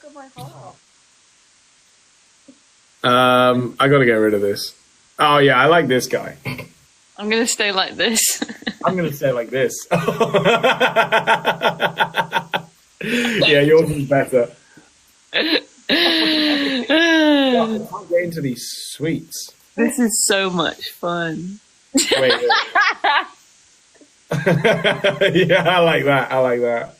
at my heart. I gotta get rid of this. Oh yeah, I like this guy. I'm gonna stay like this. I'm gonna say like this. Yeah, yours is better. I can't get into these sweets. This is so much fun. Wait. Yeah, I like that.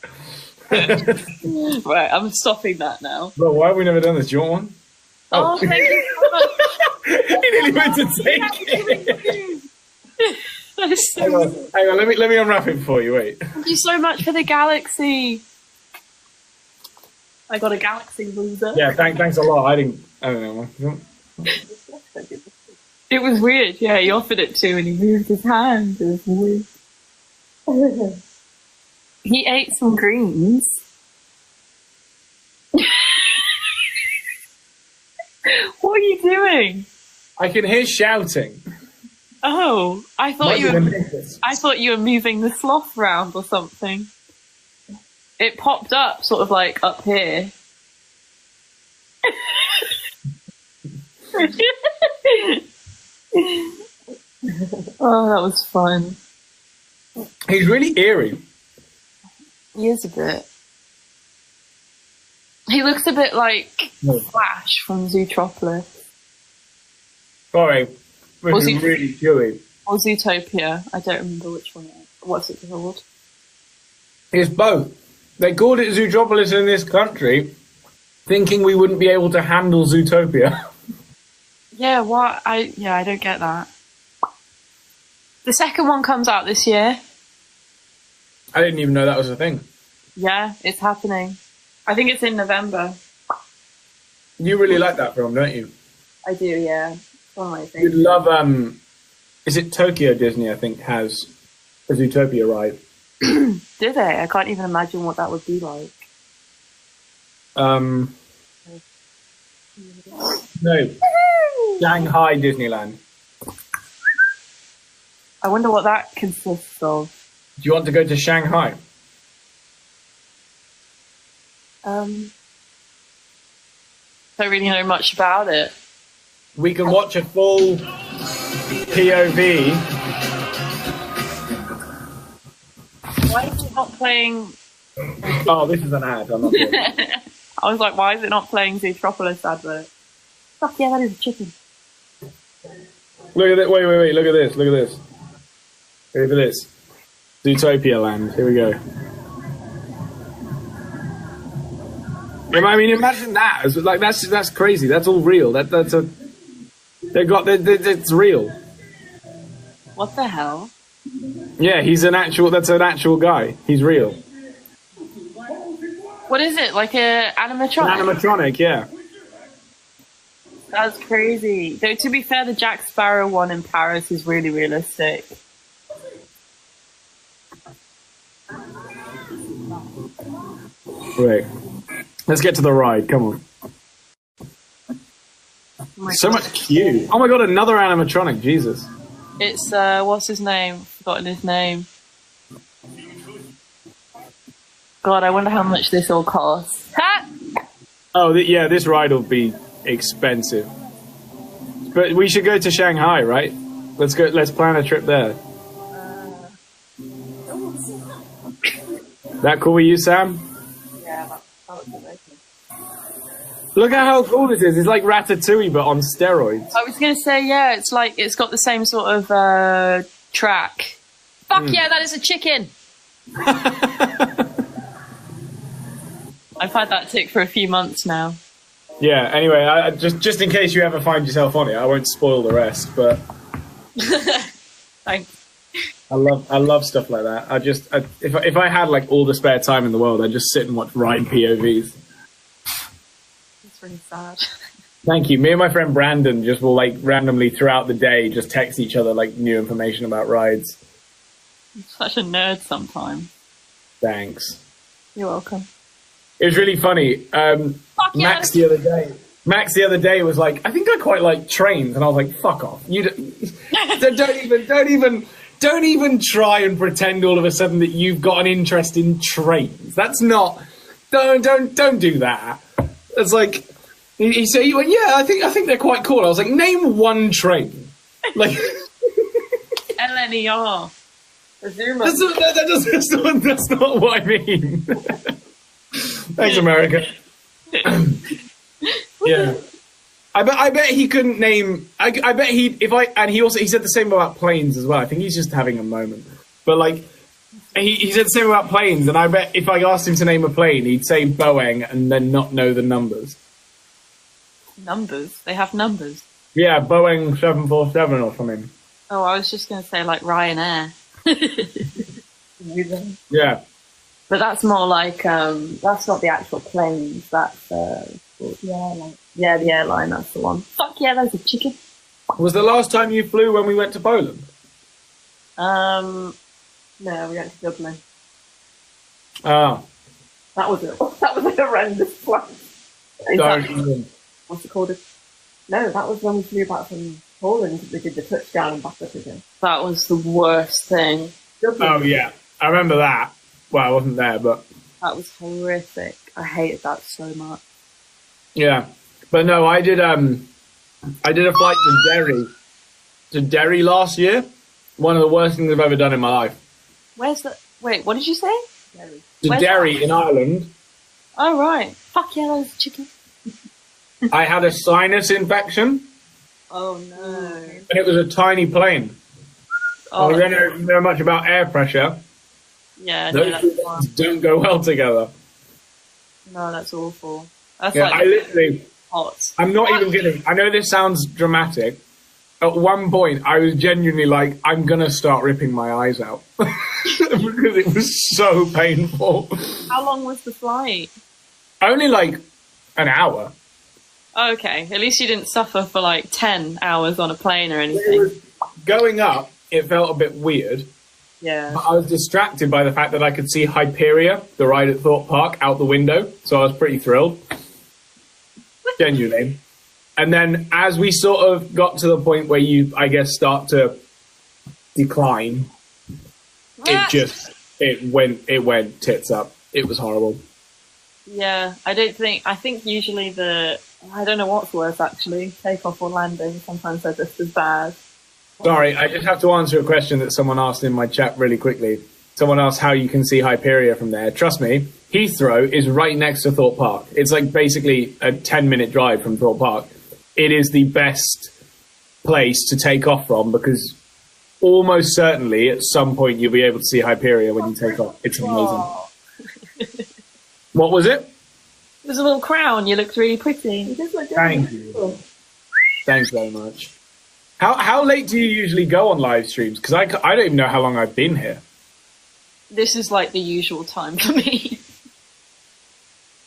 Right, I'm stopping that now. Bro, why have we never done this? Do you want one? Oh, thank you so much. He nearly went to take it. That is so Hang on, let me unwrap it for you, wait. Thank you so much for the galaxy. I got a galaxy loser. Yeah, thanks a lot. I don't know. It was weird, yeah, he offered it to and he moved his hand. It was weird. He ate some greens. What are you doing? I can hear shouting. Oh, I thought Might you be were the neighbours. I thought you were moving the sloth round or something. It popped up sort of like up here. Oh, that was fun. He's really eerie. He is a bit. He looks a bit like Flash from Zootropolis. Sorry, this Was is he- really chewy. Or Zootopia. I don't remember which one it is. What's it called? It's both. They called it Zootropolis in this country, thinking we wouldn't be able to handle Zootopia. Yeah, what? I don't get that. The second one comes out this year. I didn't even know that was a thing. Yeah, it's happening. I think it's in November. You really like that film, don't you? I do, yeah. It's one of my You'd things. love, is it Tokyo Disney, I think, has a Zootopia ride. Do they? I can't even imagine what that would be like. No. Shanghai Disneyland. I wonder what that consists of. Do you want to go to Shanghai? Don't really know much about it. We can watch a full POV. Why is it not playing? Oh, this is an ad. I'm not doing it. I was like, why is it not playing Zootropolis advert? Fuck yeah, that is a chicken. Look at it. Wait. Look at this. Look at this. Zootopia Land. Here we go. I mean, imagine that. It's like that's crazy. That's all real. It's real. What the hell? Yeah, that's an actual guy. He's real. What is it? Like a animatronic? An animatronic, yeah. That's crazy. Though, to be fair, the Jack Sparrow one in Paris is really realistic. Right. Let's get to the ride. Come on. Oh my So God. much queue. Oh my god, another animatronic. Jesus. It's, what's his name? Forgotten his name. God, I wonder how much this all costs. Ha! Oh, yeah, this ride will be expensive. But we should go to Shanghai, right? Let's go. Let's plan a trip there. That cool with you, Sam? Yeah, that was amazing. Look at how cool this is. It's like Ratatouille, but on steroids. I was going to say, yeah, it's like it's got the same sort of track. Fuck yeah, that is a chicken. I've had that tick for a few months now. Yeah. Anyway, just in case you ever find yourself on it, I won't spoil the rest. But Thanks. I love stuff like that. If I had like all the spare time in the world, I'd just sit and watch ride POVs. It's really sad. Thank you. Me and my friend Brandon just will like randomly throughout the day just text each other like new information about rides. I'm such a nerd sometimes. Thanks. You're welcome. It was really funny. Fuck yeah. Max the other day was like, I think I quite like trains, and I was like, fuck off. You don't even try and pretend all of a sudden that you've got an interest in trains. That's not. Don't do that. It's like he said. He went, yeah, I think they're quite cool. I was like, name one train. Like LNER. That's not what I mean. Thanks, America. Yeah. I bet he couldn't name. I bet he he said the same about planes as well. I think he's just having a moment. But like he said the same about planes, and I bet if I asked him to name a plane, he'd say Boeing and then not know the numbers. Numbers? They have numbers. Yeah, Boeing 747 or something. Oh, I was just going to say like Ryanair. Yeah. But that's more like that's not the actual planes. That's the airline. Yeah, the airline. That's the one. Fuck yeah, there's a chicken. Was the last time you flew when we went to Poland? No, we went to Dublin. Ah. That was a horrendous flight. What's it called? No, that was when we flew back from Poland. We did the touchdown and back up again. That was the worst thing. Dublin. Oh yeah, I remember that. Well, I wasn't there, but That was horrific. I hated that so much. yeah. But no, I did a flight to Derry last year. One of the worst things I've ever done in my life. Where's the... Wait, what did you say? Derry. To Where's Derry that? in Ireland. Oh, right. Fuck yeah, there's a chicken. I had a sinus infection, Oh, no. and it was a tiny plane. Oh, I don't know much about air pressure. yeah, no, Those that's two things fine. don't go well together. No, that's awful. That's Yeah, like I literally... hot. I'm not even kidding. I know this sounds dramatic. At one point, I was genuinely like, I'm going to start ripping my eyes out. Because it was so painful. How long was the flight? Only like an hour. Oh, okay, at least you didn't suffer for like 10 hours on a plane or It anything. was, going up, it felt a bit weird. Yeah. But I was distracted by the fact that I could see Hyperia, the ride at Thorpe Park, out the window. So I was pretty thrilled. Genuinely. And then as we sort of got to the point where you, I guess, start to decline, it went tits up. It was horrible. Yeah, I think usually I don't know what's worse actually, takeoff or landing. Sometimes they're just as bad. Sorry, I just have to answer a question that someone asked in my chat really quickly. Someone asked how you can see Hyperia from there. Trust me, Heathrow is right next to Thorpe Park. It's like basically a 10-minute drive from Thorpe Park. It is the best place to take off from because almost certainly at some point you'll be able to see Hyperia when you take off. It's amazing. Oh. What was it? It was a little crown. You looked really pretty. Thank you. Thanks very much. How late do you usually go on live streams? Because I don't even know how long I've been here. This is like the usual time for me.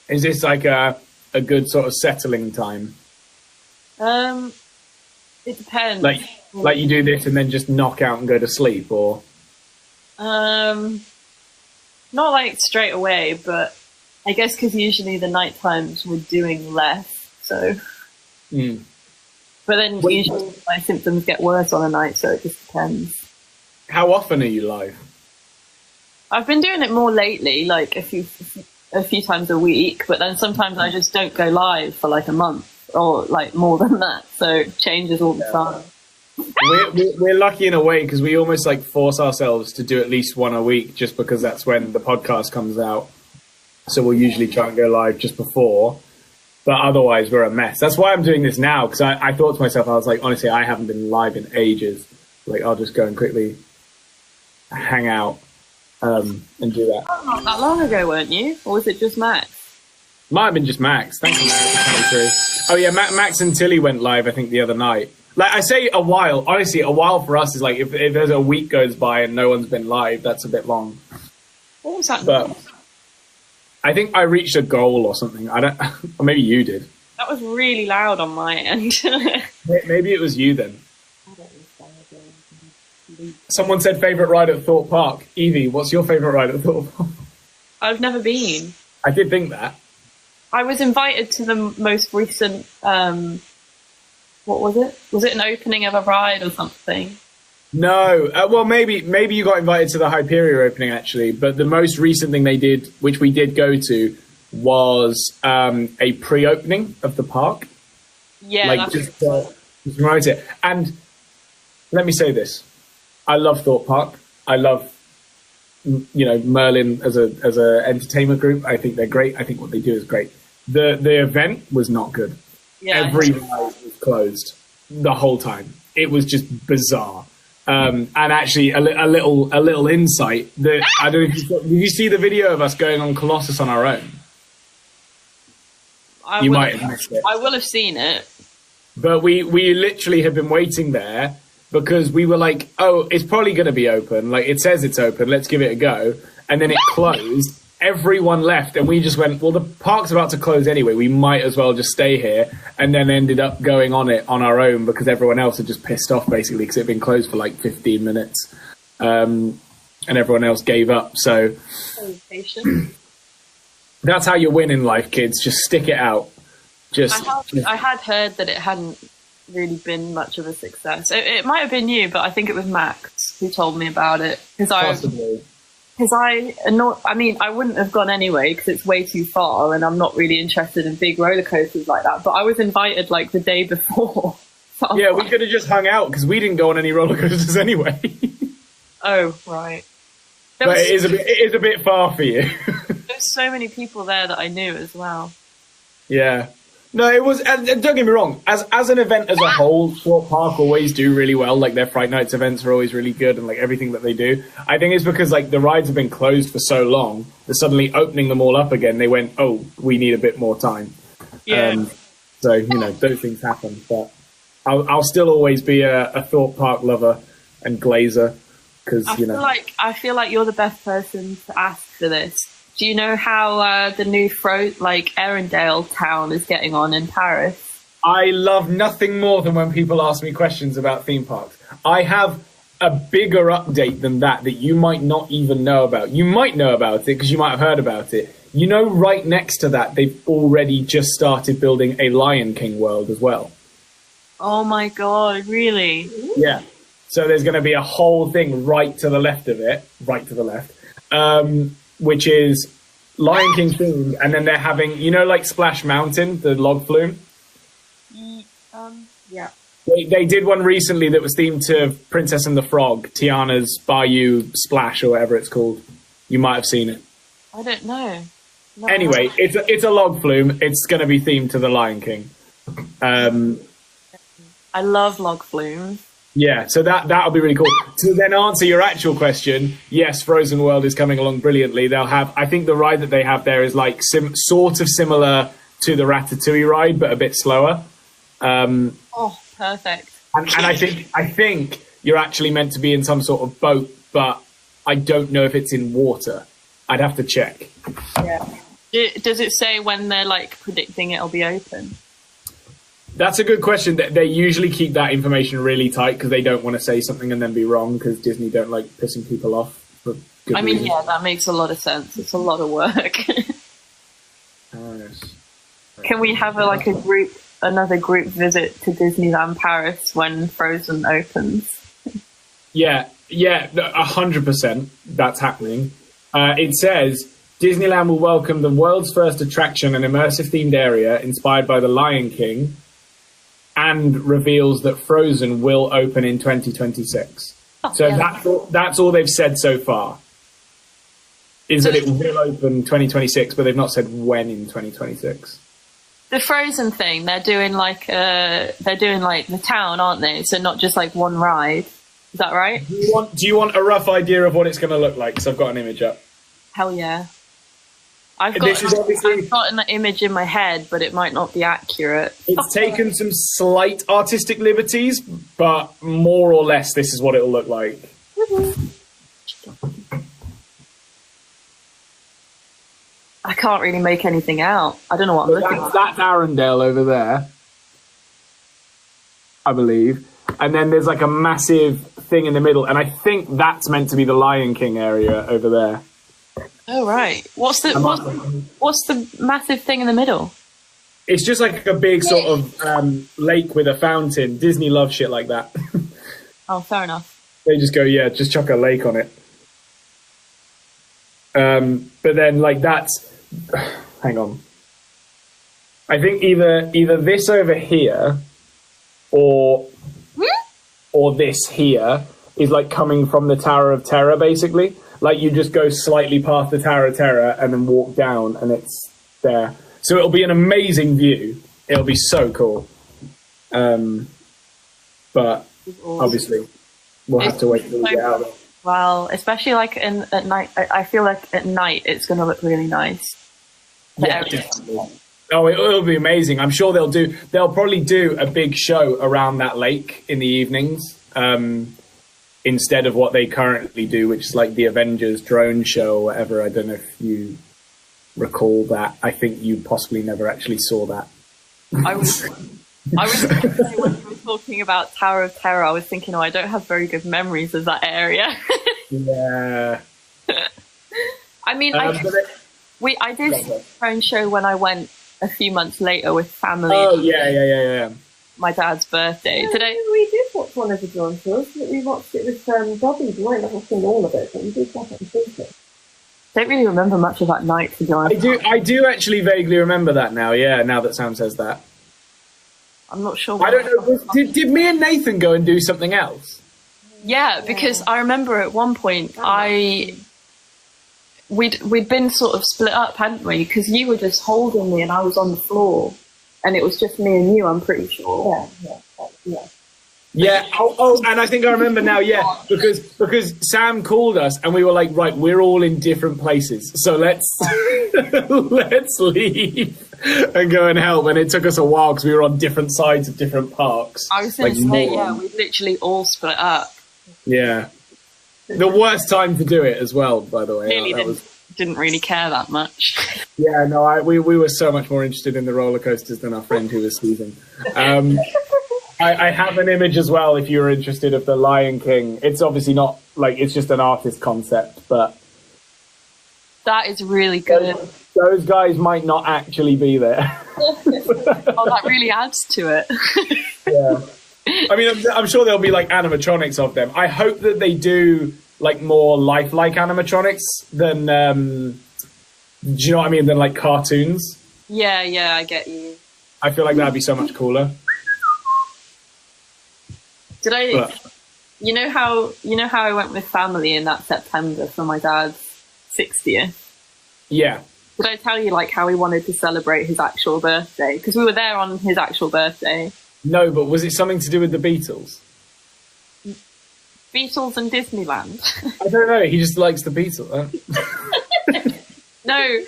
Is this like a good sort of settling time? It depends. Like you do this and then just knock out and go to sleep, or? Not like straight away, but I guess because usually the night times we're doing less, so. Mm. But then usually my symptoms get worse on a night, so it just depends. How often are you live? I've been doing it more lately, like a few times a week, but then sometimes I just don't go live for like a month or like more than that, so it changes all the time. We're lucky in a way because we almost like force ourselves to do at least one a week just because that's when the podcast comes out. So we'll usually try and go live just before. But otherwise, we're a mess. That's why I'm doing this now, because I thought to myself, I was like, honestly, I haven't been live in ages. Like, I'll just go and quickly hang out and do that. Oh, not that long ago, weren't you? Or was it just Max? Might have been just Max. Thanks, America 23. Oh, yeah, Max and Tilly went live, I think, the other night. Like, I say a while. Honestly, a while for us is like, if there's a week goes by and no one's been live, that's a bit long. What was that? But I think I reached a goal or something. I don't, or maybe you did. That was really loud on my end. Maybe it was you then. I don't understand. Someone said favourite ride at Thorpe Park. Evie, what's your favourite ride at Thorpe Park? I've never been. I did think that. I was invited to the most recent, what was it? Was it an opening of a ride or something? No, well, maybe you got invited to the Hyperion opening, actually, but the most recent thing they did, which we did go to, was a pre-opening of the park. Yeah, like, that's just promote it. And let me say this. I love Thorpe Park. I love, Merlin as a entertainment group. I think they're great. I think what they do is great. The event was not good. yeah. Every ride was closed the whole time. It was just bizarre. And actually, a little insight that I don't know if did you see the video of us going on Colossus on our own? You might have missed it. I will have seen it. But we literally had been waiting there because we were like, oh, it's probably going to be open. Like, it says it's open. Let's give it a go. And then it closed. Everyone left. And we just went, well, the park's about to close anyway. We might as well just stay here. And then ended up going on it on our own because everyone else had just pissed off, basically, because it had been closed for like 15 minutes. And everyone else gave up. So Patient. that's how you win in life, kids. Just stick it out. I had heard that it hadn't really been much of a success. It might have been you, but I think it was Max who told me about it. Possibly. Because I wouldn't have gone anyway because it's way too far and I'm not really interested in big roller coasters like that. But I was invited like the day before. So yeah, we could have just hung out because we didn't go on any roller coasters anyway. Oh, right. But it is a bit far for you. There's so many people there that I knew as well. Yeah. No, it was, and don't get me wrong, as an event as a whole, Thorpe Park always do really well. Like, their Fright Nights events are always really good, and like everything that they do. I think it's because like the rides have been closed for so long that suddenly opening them all up again, they went, oh, we need a bit more time. Yeah. So, those things happen. But I'll still always be a Thorpe Park lover and glazer, because, I feel like you're the best person to ask for this. Do you know how the new Arendelle town is getting on in Paris? I love nothing more than when people ask me questions about theme parks. I have a bigger update than that you might not even know about. You might know about it because you might have heard about it. Right next to that, they've already just started building a Lion King world as well. Oh my god, really? Yeah. So there's going to be a whole thing right to the left, which is Lion King themed, and then they're having, like Splash Mountain, the log flume? Yeah. They did one recently that was themed to Princess and the Frog, Tiana's Bayou Splash, or whatever it's called. You might have seen it. I don't know. No. Anyway, it's a log flume. It's going to be themed to the Lion King. I love log flumes. Yeah, so that'll be really cool. To then answer your actual question, yes, Frozen World is coming along brilliantly. They'll have, I think the ride that they have there is like sort of similar to the Ratatouille ride, but a bit slower. Oh, perfect. And I think you're actually meant to be in some sort of boat, but I don't know if it's in water. I'd have to check. Yeah. Does it say when they're like predicting it'll be open? That's a good question. They usually keep that information really tight because they don't want to say something and then be wrong, because Disney don't like pissing people off. For good reason. Yeah, that makes a lot of sense. It's a lot of work. Yes. Can we have another group visit to Disneyland Paris when Frozen opens? Yeah, 100%. That's happening. It says Disneyland will welcome the world's first attraction, an immersive themed area inspired by the Lion King, and reveals that Frozen will open in 2026. So that's all they've said so far, is that it will open 2026, but they've not said when in 2026. The Frozen thing, they're doing like the town, aren't they? So not just like one ride. Is that right? Do you want a rough idea of what it's going to look like? Because I've got an image up. Hell yeah. I've This is obviously- I've got an image in my head, but it might not be accurate. It's taken some slight artistic liberties, but more or less this is what it'll look like. I can't really make anything out. I don't know what I'm looking at. That's Arendelle over there, I believe. And then there's like a massive thing in the middle, and I think that's meant to be the Lion King area over there. Oh right. What's the massive thing in the middle? It's just like a big sort of lake with a fountain. Disney loves shit like that. Oh, fair enough. They just go, yeah, just chuck a lake on it. But then like that's, hang on. I think either this over here or this here is like coming from the Tower of Terror, basically. Like you just go slightly past the Tower of Terror and then walk down and it's there. So it'll be an amazing view. It'll be so cool. But obviously we'll have to wait till we get out of it. Well, especially like at night. I feel like at night it's going to look really nice. Yeah, definitely. Oh, it'll be amazing. I'm sure they'll probably do a big show around that lake in the evenings, instead of what they currently do, which is like the Avengers drone show or whatever. I don't know if you recall that. I think you possibly never actually saw that. I was when you were talking about Tower of Terror, I was thinking, I don't have very good memories of that area. Yeah. I mean, I did see a drone show when I went a few months later with family. Oh yeah. My dad's birthday. Yeah, Today we did watch one of the drone shows. We watched it with Bobby. We might not have seen all of it, but we did definitely see it. don't really remember much of that night, to be honest. I do actually vaguely remember that now. Yeah, now that Sam says that. I'm not sure. I don't know. Did me and Nathan go and do something else? Yeah, because I remember at one point we'd been sort of split up, hadn't we? Because you were just holding me and I was on the floor, and it was just me and you. I'm pretty sure. Yeah. Yeah. Oh, and I think I remember now. Yeah, because Sam called us and we were like, right, we're all in different places, so let's let's leave and go and help. And it took us a while because we were on different sides of different parks. I was going to say, yeah, we literally all split up. Yeah. The worst time to do it as well, by the way. Clearly didn't really care that much. Yeah, no, we were so much more interested in the roller coasters than our friend who was sneezing. I have an image as well, if you're interested, of the Lion King. It's obviously not, like, it's just an artist concept, but... That is really good. Those guys might not actually be there. Oh, that really adds to it. Yeah. I mean, I'm sure there'll be, like, animatronics of them. I hope that they do, like, more lifelike animatronics than, do you know what I mean, than, like, cartoons. Yeah, I get you. I feel like that'd be so much cooler. You know how I went with family in that September for my dad's 60th? Yeah. Did I tell you, like, how we wanted to celebrate his actual birthday? Because we were there on his actual birthday. No, but was it something to do with the Beatles? Beatles and Disneyland. I don't know. He just likes the Beatles. No,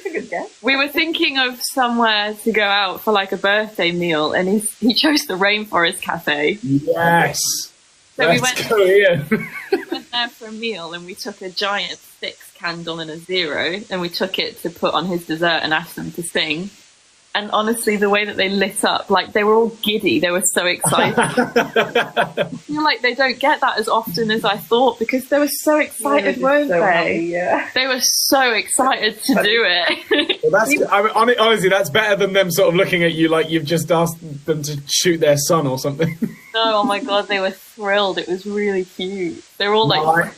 we were thinking of somewhere to go out for like a birthday meal, and he chose the Rainforest Cafe. Yes. So we went there for a meal, and we took a giant 6 candle and a 0, and we took it to put on his dessert and asked them to sing. And honestly, the way that they lit up, like, they were all giddy. They were so excited. I feel like they don't get that as often as I thought, because they were so excited, weren't they? Happy, yeah. They were so excited to do it. Well, honestly, that's better than them sort of looking at you like you've just asked them to shoot their son or something. No, oh my God, they were thrilled. It was really cute. They were all like,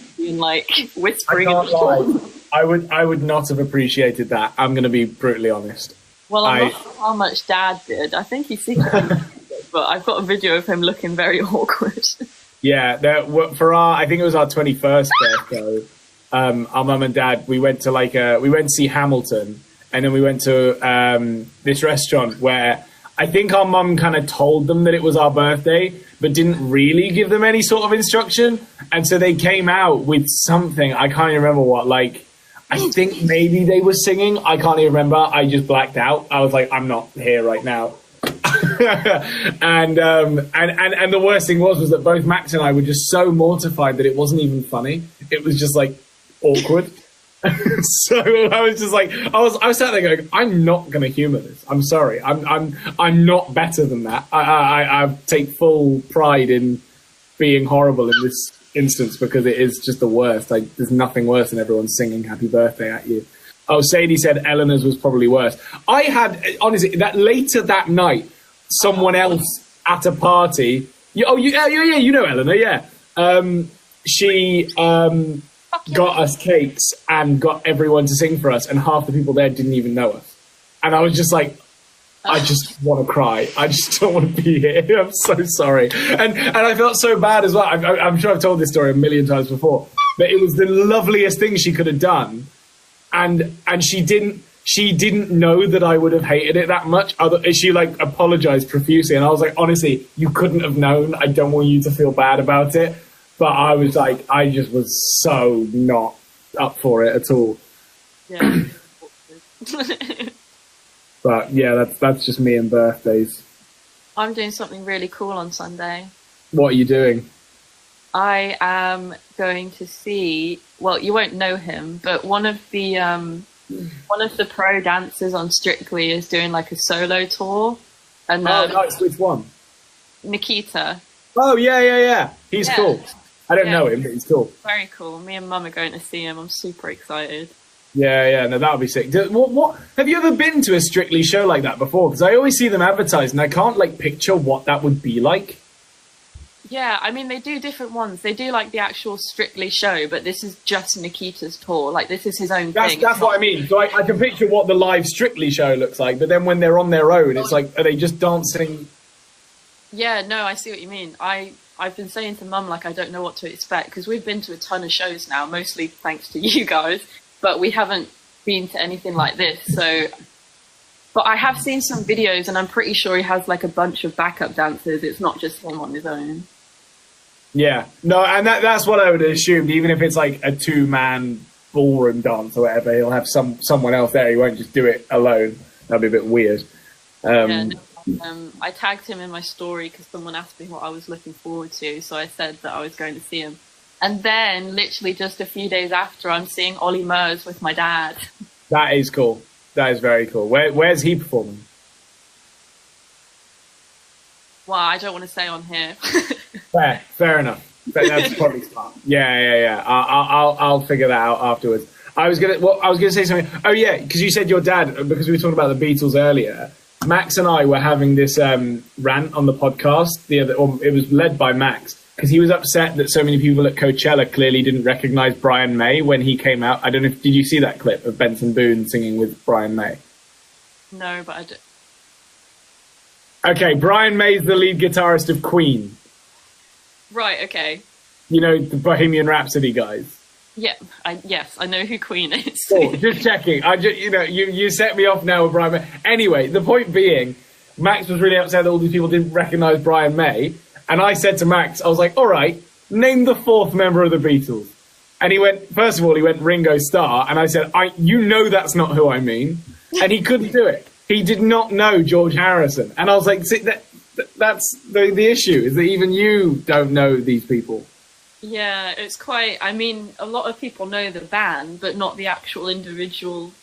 whispering. I can't lie. I would not have appreciated that. I'm going to be brutally honest. Well, I'm not sure how much Dad did. I think he secretly did, but I've got a video of him looking very awkward. Yeah, I think it was our 21st birthday. Our mum and dad, we went to see Hamilton, and then we went to this restaurant where I think our mum kind of told them that it was our birthday, but didn't really give them any sort of instruction. And so they came out with something. I can't even remember what. Like, I think maybe they were singing. I can't even remember. I just blacked out. I was like, I'm not here right now. and the worst thing was that both Max and I were just so mortified that it wasn't even funny. It was just like awkward. So I was just like, I was sat there going, I'm not going to humour this. I'm sorry. I'm not better than that. I take full pride in being horrible in this instance because it is just the worst. Like, there's nothing worse than everyone singing happy birthday at you. Oh, Sadie said Eleanor's was probably worse. I had, honestly, that later that night, someone else at a party. You know Eleanor, yeah. She got us cakes and got everyone to sing for us, and half the people there didn't even know us. And I was just like, I just want to cry. I just don't want to be here. I'm so sorry. And I felt so bad as well. I'm sure I've told this story a million times before, but it was the loveliest thing she could have done. And she didn't know that I would have hated it that much. She like apologized profusely, and I was like, honestly, you couldn't have known. I don't want you to feel bad about it. But I was like, I just was so not up for it at all. Yeah. But yeah, that's just me and birthdays. I'm doing something really cool on Sunday. What are you doing? I am going to see, well, you won't know him, but one of the pro dancers on Strictly is doing like a solo tour. And nice. Which one? Nikita. Oh, yeah. He's cool. I don't know him, but he's cool. Very cool. Me and Mum are going to see him. I'm super excited. Yeah, no, that would be sick. What have you ever been to a Strictly show like that before? Because I always see them advertised, and I can't like picture what that would be like. Yeah, I mean, they do different ones. They do like the actual Strictly show, but this is just Nikita's tour. Like, this is his own thing. That's what I mean. So I can picture what the live Strictly show looks like, but then when they're on their own, it's like, are they just dancing? Yeah, no, I see what you mean. I've been saying to Mum, like, I don't know what to expect, because we've been to a ton of shows now, mostly thanks to you guys, but we haven't been to anything like this. So, but I have seen some videos, and I'm pretty sure he has like a bunch of backup dancers. It's not just him on his own. Yeah, no, and that's what I would have assumed. Even if it's like a 2-man ballroom dance or whatever, he'll have someone else there. He won't just do it alone. That'd be a bit weird. I tagged him in my story because someone asked me what I was looking forward to, so I said that I was going to see him. And then, literally just a few days after, I'm seeing Ollie Murs with my dad. That is cool. That is very cool. Where's he performing? Well, I don't want to say on here. Fair enough. That's probably smart. Yeah. I'll figure that out afterwards. I was gonna say something. Oh yeah, because you said your dad, because we were talking about the Beatles earlier. Max and I were having this rant on the podcast it was led by Max, because he was upset that so many people at Coachella clearly didn't recognize Brian May when he came out. I don't know did you see that clip of Benson Boone singing with Brian May? No, but I do. Okay, Brian May's the lead guitarist of Queen. Right, okay. You know, the Bohemian Rhapsody guys. Yeah, yes, I know who Queen is. Cool, just checking. You set me off now with Brian May. Anyway, the point being, Max was really upset that all these people didn't recognise Brian May, and I said to Max, I was like, all right, name the 4th member of the Beatles. And he went, first of all, he went Ringo Starr, and I said, you know that's not who I mean. And he couldn't do it. He did not know George Harrison. And I was like, see, that's the issue, is that even you don't know these people. Yeah, it's quite, I mean, a lot of people know the band, but not the actual individual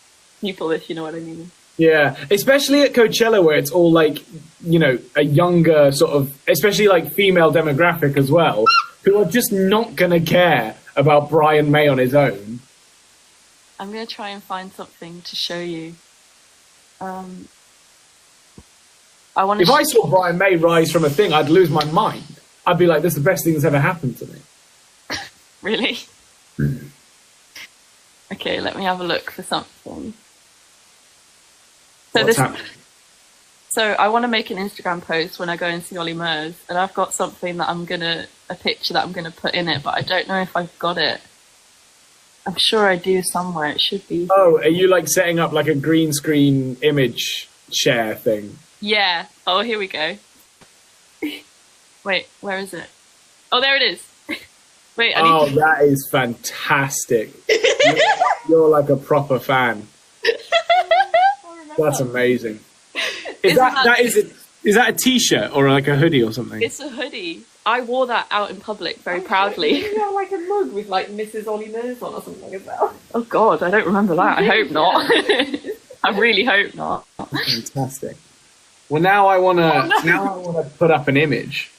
people, if you know what I mean. Yeah, especially at Coachella, where it's all like, you know, a younger sort of, especially like female demographic as well, who are just not going to care about Brian May on his own. I'm going to try and find something to show you. If I saw Brian May rise from a thing, I'd lose my mind. I'd be like, this is the best thing that's ever happened to me. Really? Okay, let me have a look for something. So I want to make an Instagram post when I go and see Ollie Murs, and I've got something that a picture that I'm gonna put in it, but I don't know if I've got it. I'm sure I do somewhere. It should be. Oh, are you like setting up like a green screen image share thing? Yeah. Oh, here we go. Wait, where is it? Oh, there it is. Wait, I Oh, need to... that is fantastic. You're like a proper fan. That's amazing. Is that a t-shirt or like a hoodie or something? It's a hoodie. I wore that out in public very proudly. You have like a mug with like Mrs. Ollie Nose on or something as well. Oh God, I don't remember that. I hope not. I really hope not. Fantastic. Well, now I want to put up an image.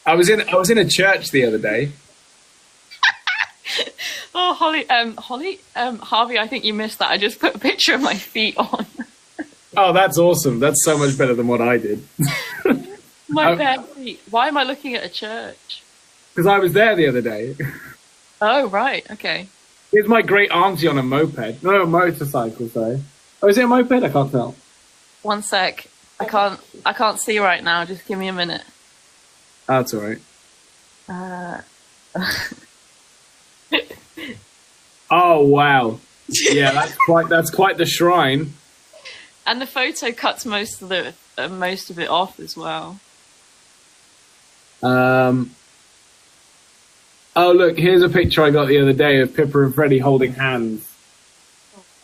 I was in a church the other day. Oh, Harvey, I think you missed that. I just put a picture of my feet on. Oh, that's awesome. That's so much better than what I did. My bare feet. Why am I looking at a church? Because I was there the other day. Oh, right. Okay. Here's my great auntie on a moped. No, a motorcycle, sorry. Oh, is it a moped? I can't tell. One sec. I can't see right now. Just give me a minute. That's all right. Oh, wow. Yeah, that's quite the shrine. And the photo cuts most of it off as well. Oh, look, here's a picture I got the other day of Pippa and Freddie holding hands.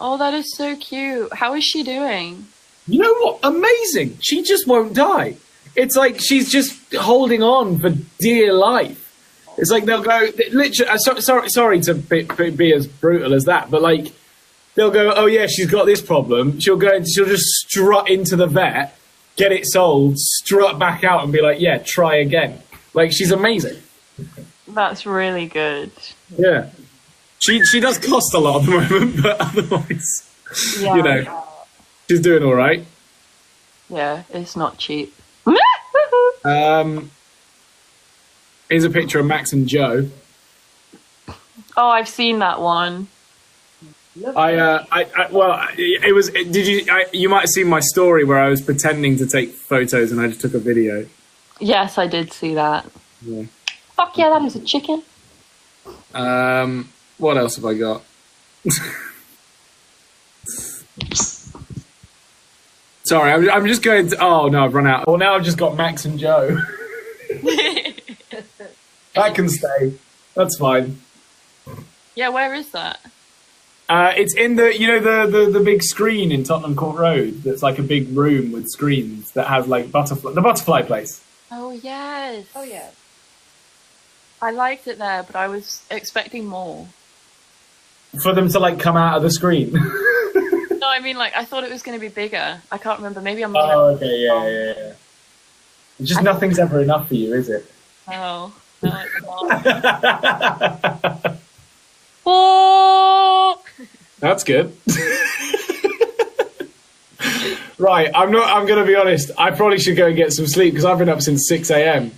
Oh, that is so cute. How is she doing? You know what? Amazing. She just won't die. It's like she's just holding on for dear life. It's like they'll go, literally, sorry to be as brutal as that, but like, they'll go, oh yeah, she's got this problem. She'll just strut into the vet, get it solved, strut back out and be like, yeah, try again. Like, she's amazing. That's really good. Yeah. She does cost a lot at the moment, but otherwise, Yeah. you know, she's doing all right. Yeah, it's not cheap. Here's a picture of Max and Joe. Oh, I've seen that one. It was. Did you? You might have seen my story where I was pretending to take photos and I just took a video. Yes, I did see that. Yeah. Fuck yeah, that is a chicken. What else have I got? Sorry, I'm just going to... Oh, no, I've run out. Well, now I've just got Max and Joe. That can stay. That's fine. Yeah, where is that? It's in the big screen in Tottenham Court Road that's like a big room with screens that has like the butterfly place. Oh, yes. Oh yeah. I liked it there, but I was expecting more. For them to like come out of the screen. No, I mean, like, I thought it was going to be bigger. I can't remember. Maybe I'm... Oh, okay, yeah. Just nothing's ever enough for you, is it? Oh, no, it's not. Oh! That's good. Right, I'm going to be honest. I probably should go and get some sleep because I've been up since 6 a.m.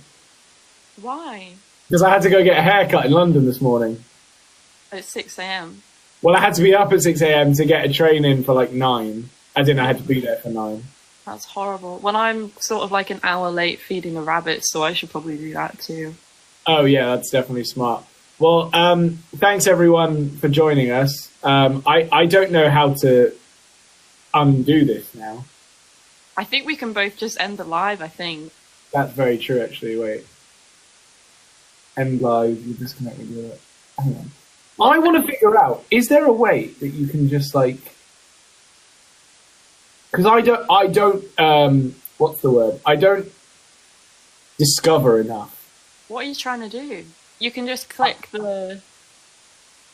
Why? Because I had to go get a haircut in London this morning. At 6 a.m. Well, I had to be up at 6 a.m. to get a train in for like 9. I had to be there for 9. That's horrible. Well, I'm sort of like an hour late feeding the rabbits, so I should probably do that too. Oh, yeah, that's definitely smart. Well, thanks everyone for joining us. I don't know how to undo this now. I think we can both just end the live, I think. That's very true, actually. Wait. End live, you disconnect me with it. Hang on. I want to figure out, is there a way that you can just like... Because I don't, what's the word? I don't discover enough. What are you trying to do? You can just click the...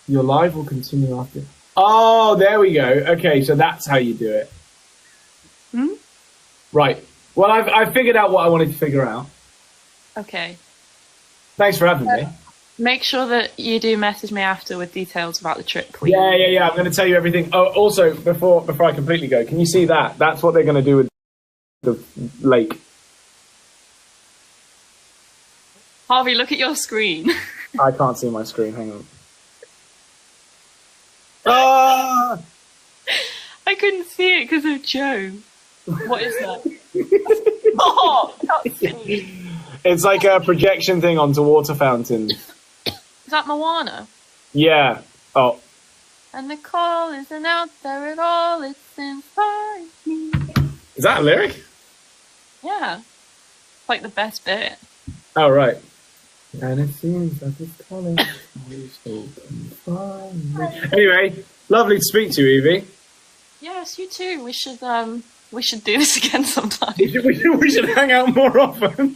Your live will continue after... Oh, there we go. Okay, so that's how you do it. Hmm? Right. Well, I've figured out what I wanted to figure out. Okay. Thanks for having me. Make sure that you do message me after with details about the trip, please. Yeah. I'm going to tell you everything. Oh, also, before I completely go, can you see that? That's what they're going to do with the lake. Harvey, look at your screen. I can't see my screen. Hang on. Ah! I couldn't see it because of Joe. What is that? Oh, can't see. It's like a projection thing onto water fountains. Is that Moana? Yeah. Oh. And the call isn't out there at all, it's inside me. Is that a lyric? Yeah. It's like the best bit. Oh, right. And it seems that it's coming. Anyway, lovely to speak to you, Evie. Yes, you too. We should do this again sometime. We should hang out more often.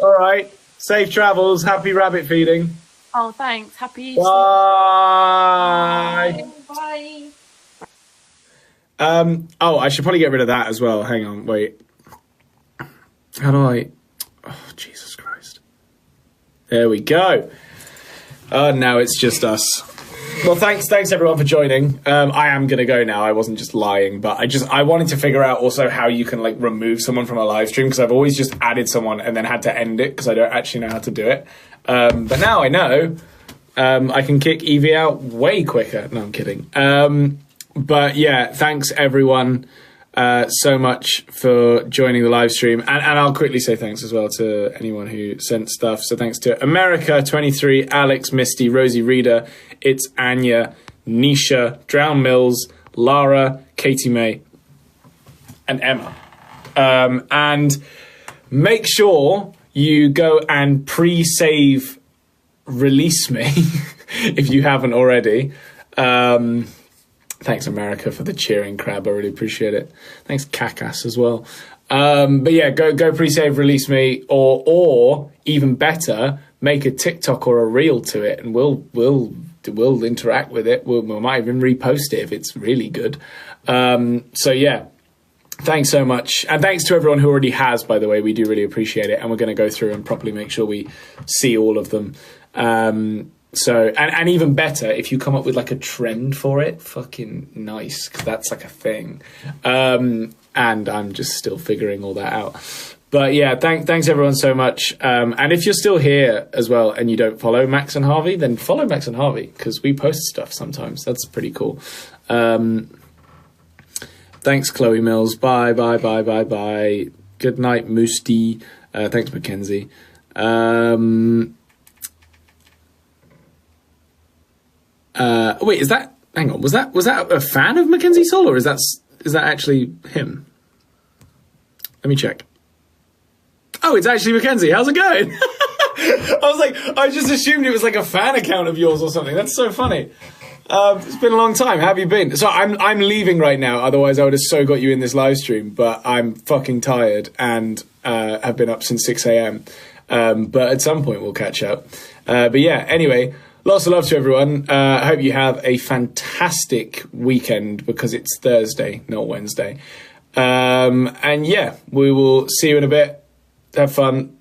All right. Safe travels. Happy rabbit feeding. Oh, thanks. Happy Easter. Bye. Bye. Oh, I should probably get rid of that as well. Hang on. Wait. How do I... Oh, Jesus Christ. There we go. Now it's just us. Well, thanks everyone for joining. I am gonna go now. I wasn't just lying, but I wanted to figure out also how you can like remove someone from a live stream, because I've always just added someone and then had to end it because I don't actually know how to do it. But now I know. I can kick Evie out way quicker. No, I'm kidding. But yeah, thanks everyone so much for joining the live stream, and I'll quickly say thanks as well to anyone who sent stuff. So thanks to America 23, Alex, Misty, Rosie Reader, It's Anya, Nisha, Drown Mills, Lara, Katie May, and Emma. And make sure you go and pre-save Release Me if you haven't already. Thanks, America, for the cheering crab. I really appreciate it. Thanks, Kakas, as well. But yeah, go pre-save Release Me, or even better, make a TikTok or a reel to it, and we'll interact with it. We might even repost it if it's really good. So yeah, thanks so much, and thanks to everyone who already has. By the way, we do really appreciate it, and we're going to go through and properly make sure we see all of them. So, and even better, if you come up with like a trend for it, fucking nice, because that's like a thing. And I'm just still figuring all that out. But yeah, thanks everyone so much. And if you're still here as well and you don't follow Max and Harvey, then follow Max and Harvey, because we post stuff sometimes. That's pretty cool. Thanks, Chloe Mills. Bye. Good night, Moosty. Thanks, Mackenzie. Wait, hang on, was that a fan of Mackenzie Sol, or is that actually him? Let me check. Oh, it's actually Mackenzie. How's it going? I just assumed it was like a fan account of yours or something. That's so funny. It's been a long time. How have you been? So I'm leaving right now. Otherwise, I would have so got you in this live stream. But I'm fucking tired and have been up since 6 a.m. But at some point we'll catch up. But yeah, anyway, lots of love to everyone. I hope you have a fantastic weekend, because it's Thursday, not Wednesday. And yeah, we will see you in a bit. Have fun.